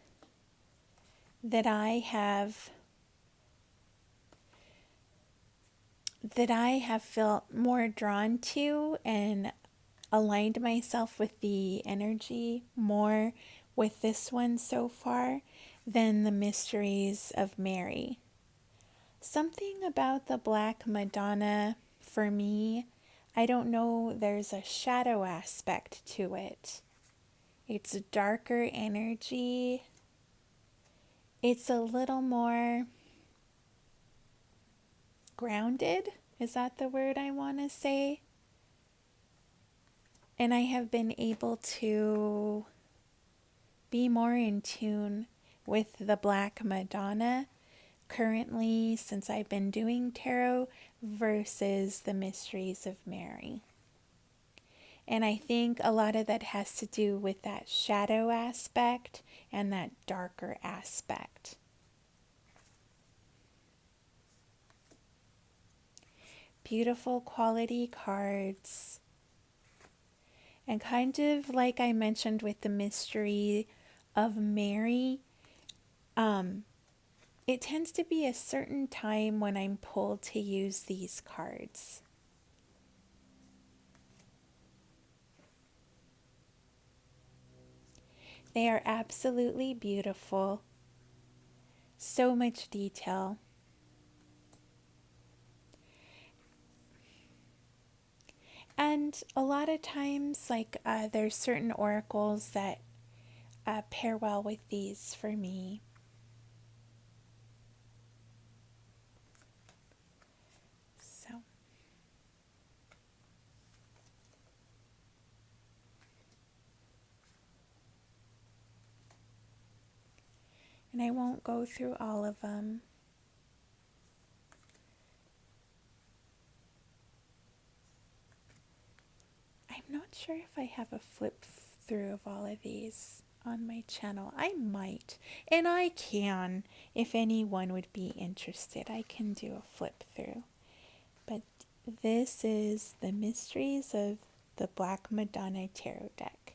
that I have felt more drawn to and aligned myself with the energy more with this one so far than the Mysteries of Mary. Something about the Black Madonna, for me, I don't know, there's a shadow aspect to it. It's a darker energy. It's a little more grounded. Is that the word I want to say? And I have been able to be more in tune with the Black Madonna currently since I've been doing tarot versus the Mysteries of Mary. And I think a lot of that has to do with that shadow aspect and that darker aspect. Beautiful quality cards. And kind of like I mentioned with the mystery of Mary, it tends to be a certain time when I'm pulled to use these cards. They are absolutely beautiful. So much detail. And a lot of times, there's certain oracles that pair well with these for me. So, and I won't go through all of them. I'm not sure if I have a flip through of all of these on my channel. I might, and I can. If anyone would be interested, I can do a flip through. But this is the Mysteries of the Black Madonna Tarot deck.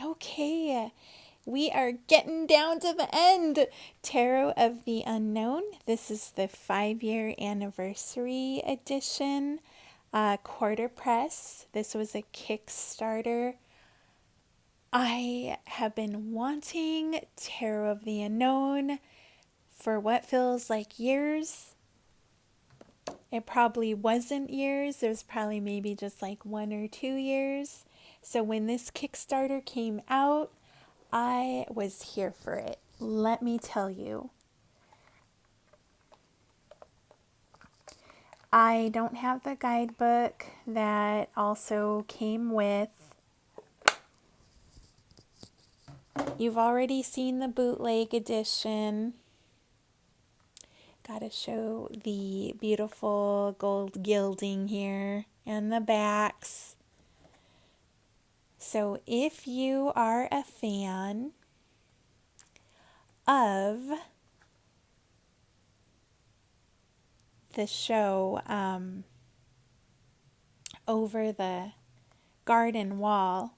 Okay, we are getting down to the end. Tarot of the Unknown. This is the 5-year anniversary edition. Quarter press. This was a Kickstarter. I have been wanting Tarot of the Unknown for what feels like years. It probably wasn't years. It was probably maybe just like 1 or 2 years. So when this Kickstarter came out, I was here for it. Let me tell you. I don't have the guidebook that also came with. You've already seen the bootleg edition. Gotta show the beautiful gold gilding here and the backs. So if you are a fan of the show Over the Garden Wall,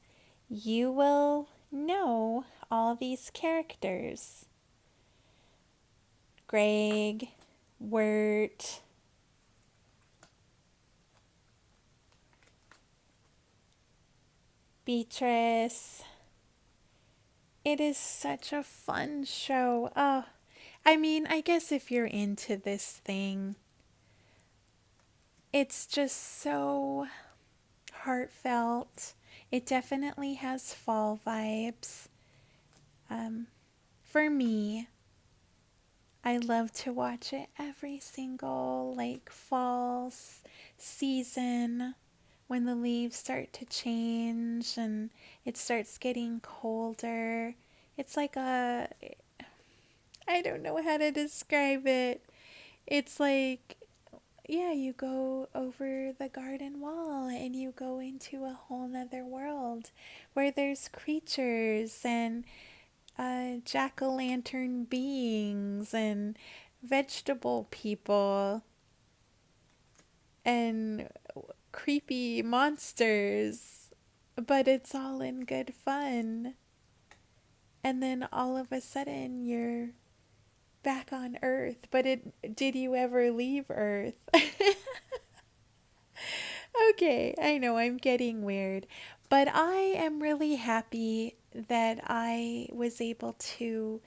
you will know all these characters. Greg, Wirt, Beatrice. It is such a fun show. Oh, I mean, I guess if you're into this thing, it's just so heartfelt. It definitely has fall vibes. For me, I love to watch it every single fall season when the leaves start to change and it starts getting colder. It's like I don't know how to describe it. It's like, yeah, you go over the garden wall and you go into a whole nother world where there's creatures and jack-o'-lantern beings and vegetable people and creepy monsters, but it's all in good fun. And then all of a sudden you're back on Earth, but did you ever leave Earth? Okay, I know I'm getting weird, but I am really happy that I was able to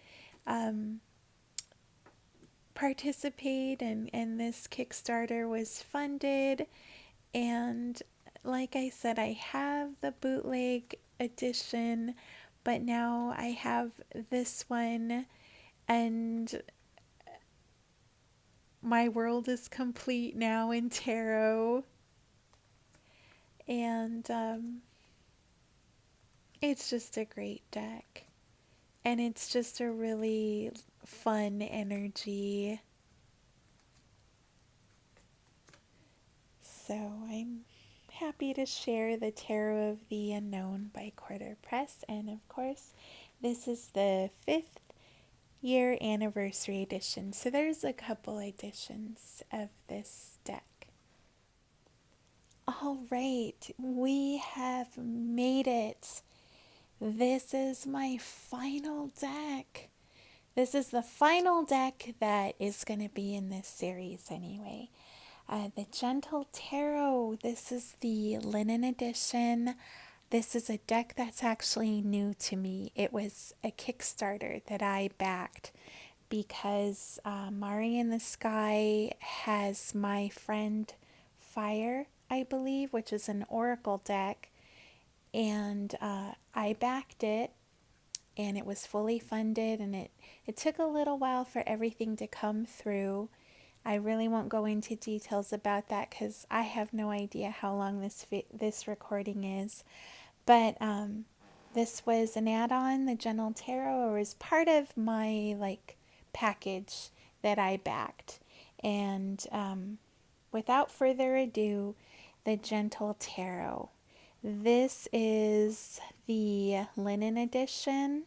participate and this Kickstarter was funded. And like I said, I have the bootleg edition, but now I have this one, and my world is complete now in tarot. And it's just a great deck. And it's just a really fun energy. So I'm happy to share the Tarot of the Unknown by Quarter Press. And of course, this is the 5th year anniversary edition. So there's a couple editions of this deck. All right, we have made it. This is my final deck. This is the final deck that is going to be in this series anyway. The Gentle Tarot. This is the linen edition. This is a deck that's actually new to me. It was a Kickstarter that I backed because Mari in the Sky has my friend Fire, I believe, which is an Oracle deck. And I backed it. And it was fully funded, and it took a little while for everything to come through. I really won't go into details about that because I have no idea how long this recording is. But this was an add-on, the Gentle Tarot, or was part of my package that I backed. And without further ado, the Gentle Tarot. This is the linen edition,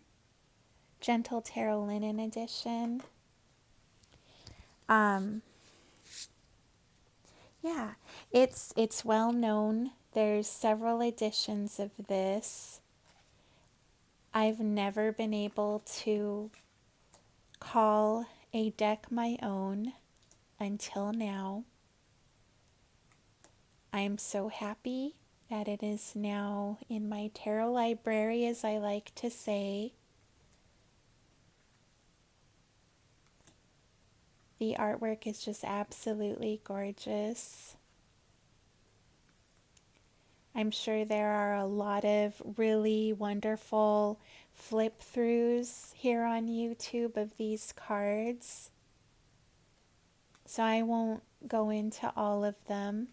Gentle Tarot linen edition. Yeah, it's well known. There's several editions of this. I've never been able to call a deck my own until now. I'm so happy that it is now in my tarot library, as I like to say. The artwork is just absolutely gorgeous. I'm sure there are a lot of really wonderful flip throughs here on YouTube of these cards. So I won't go into all of them.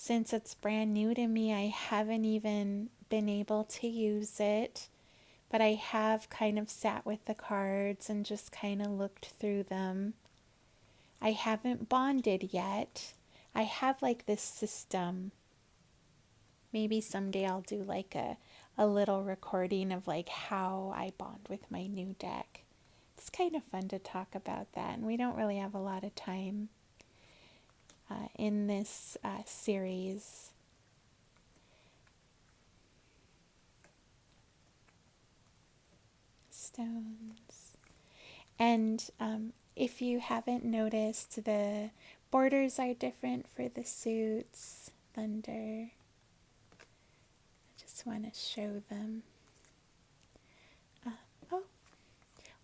Since it's brand new to me, I haven't even been able to use it, but I have kind of sat with the cards and just kind of looked through them. I haven't bonded yet. I have this system. Maybe someday I'll do a little recording of how I bond with my new deck. It's kind of fun to talk about that, and we don't really have a lot of time in this series. Stones. And if you haven't noticed, the borders are different for the suits. Thunder. I just want to show them.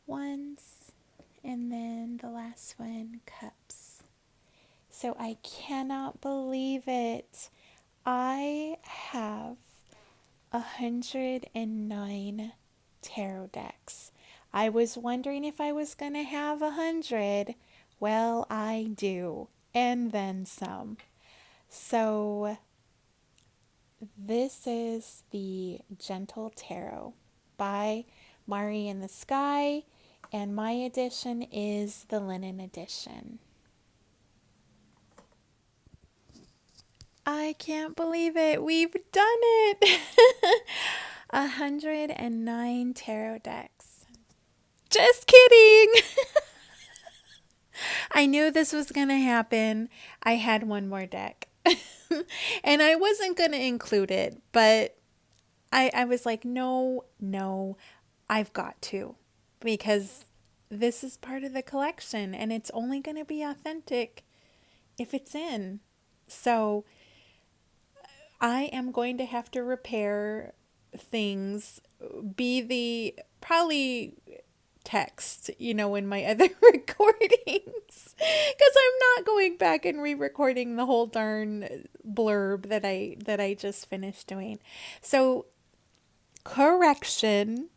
Wands, and then the last one, cups. So I cannot believe it. I have 109 tarot decks. I was wondering if I was going to have 100. Well, I do, and then some. So this is the Gentle Tarot by Mari in the Sky, and my edition is the linen edition. I can't believe it. We've done it. 109 tarot decks. Just kidding. I knew this was going to happen. I had one more deck. And I wasn't going to include it, but I was like, no, I've got to. Because this is part of the collection, and it's only going to be authentic if it's in. So I am going to have to repair things, be the probably text, in my other recordings, because I'm not going back and re-recording the whole darn blurb that I just finished doing. So, correction,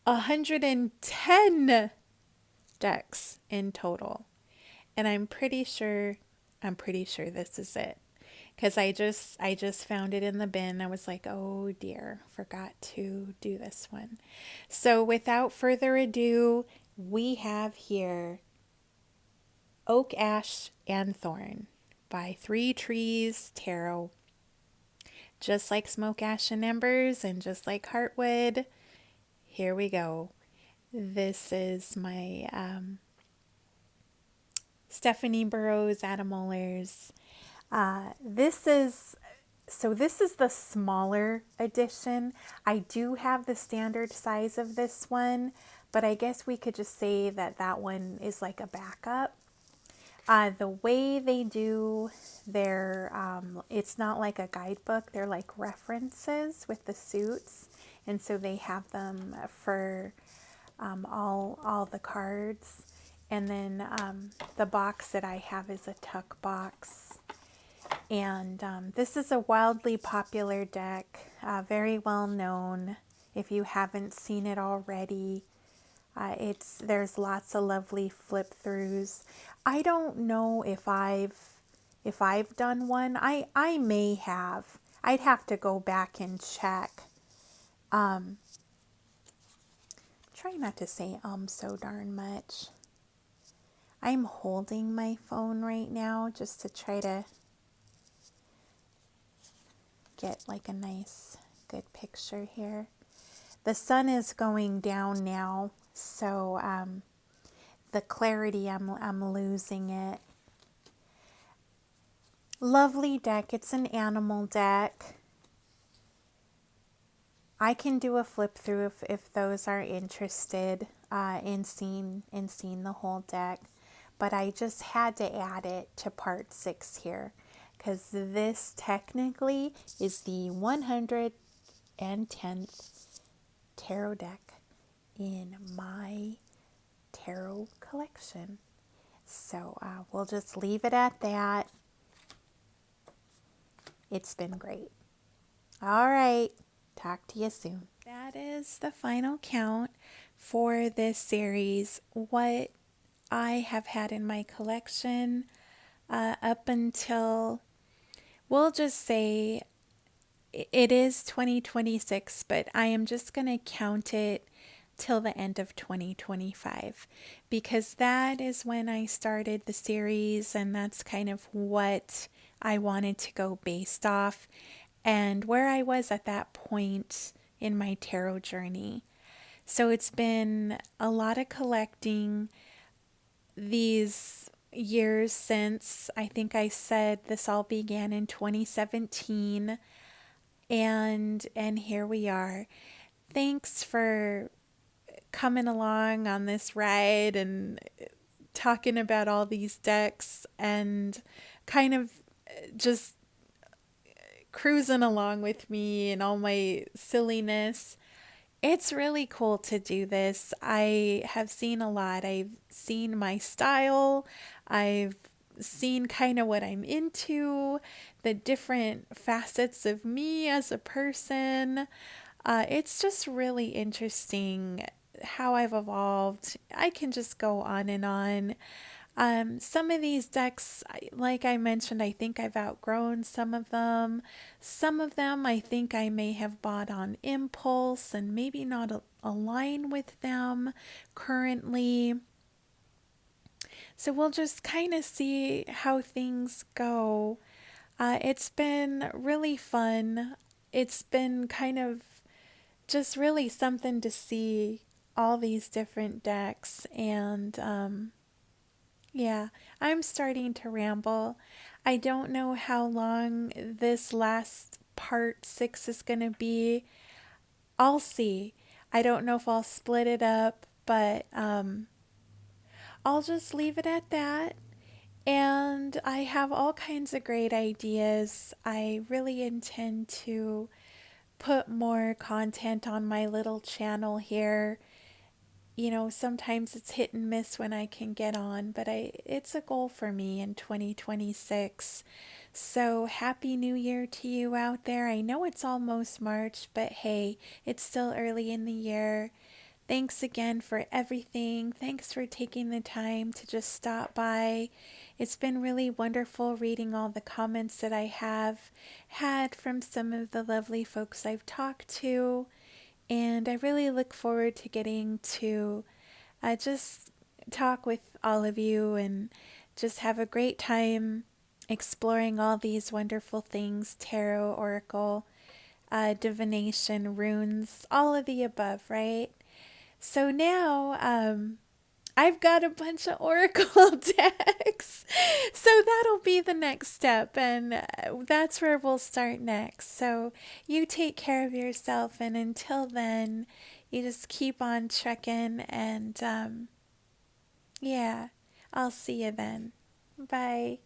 110 decks in total, and I'm pretty sure this is it. Because I just found it in the bin. I was like, oh dear, forgot to do this one. So without further ado, we have here Oak, Ash, and Thorn by Three Trees Tarot. just like Smoke, Ash, and Embers, and just like Heartwood, here we go. This is my Stephanie Burrows Atomolars. This is the smaller edition. I do have the standard size of this one, but I guess we could just say that that one is like a backup. The way they do their, it's not like a guidebook. They're like references with the suits. And so they have them for all the cards. And then the box that I have is a tuck box. And this is a wildly popular deck, very well known. If you haven't seen it already, there's lots of lovely flip throughs. I don't know if I've done one. I may have. I'd have to go back and check. Try not to say so darn much. I'm holding my phone right now just to try to get like a nice good picture here. The sun is going down now, so the clarity, I'm losing it. Lovely deck. It's an animal deck. I can do a flip through if those are interested in seeing the whole deck, but I just had to add it to part 6 here because this technically is the 110th tarot deck in my tarot collection. So we'll just leave it at that. It's been great. All right. Talk to you soon. That is the final count for this series. What I have had in my collection up until, we'll just say it is 2026, but I am just going to count it till the end of 2025 because that is when I started the series and that's kind of what I wanted to go based off and where I was at that point in my tarot journey. So it's been a lot of collecting these years since. I think I said this all began in 2017 and here we are. Thanks for coming along on this ride and talking about all these decks and kind of just cruising along with me and all my silliness. It's really cool to do this. I have seen a lot. I've seen my style. I've seen kind of what I'm into, the different facets of me as a person. It's just really interesting how I've evolved. I can just go on and on. Some of these decks, like I mentioned, I think I've outgrown some of them. Some of them I think I may have bought on impulse and maybe not align with them currently. So we'll just kind of see how things go. It's been really fun. It's been kind of just really something to see all these different decks and yeah, I'm starting to ramble. I don't know how long this last part 6 is going to be. I'll see. I don't know if I'll split it up, but I'll just leave it at that. And I have all kinds of great ideas. I really intend to put more content on my little channel here. You know, sometimes it's hit and miss when I can get on, but it's a goal for me in 2026. So happy New Year to you out there. I know it's almost March, but hey, it's still early in the year. Thanks again for everything. Thanks for taking the time to just stop by. It's been really wonderful reading all the comments that I have had from some of the lovely folks I've talked to. And I really look forward to getting to just talk with all of you and just have a great time exploring all these wonderful things, tarot, oracle, divination, runes, all of the above, right? So now I've got a bunch of oracle decks. So that'll be the next step, and that's where we'll start next. So you take care of yourself, and until then, you just keep on trekking, and yeah, I'll see you then. Bye.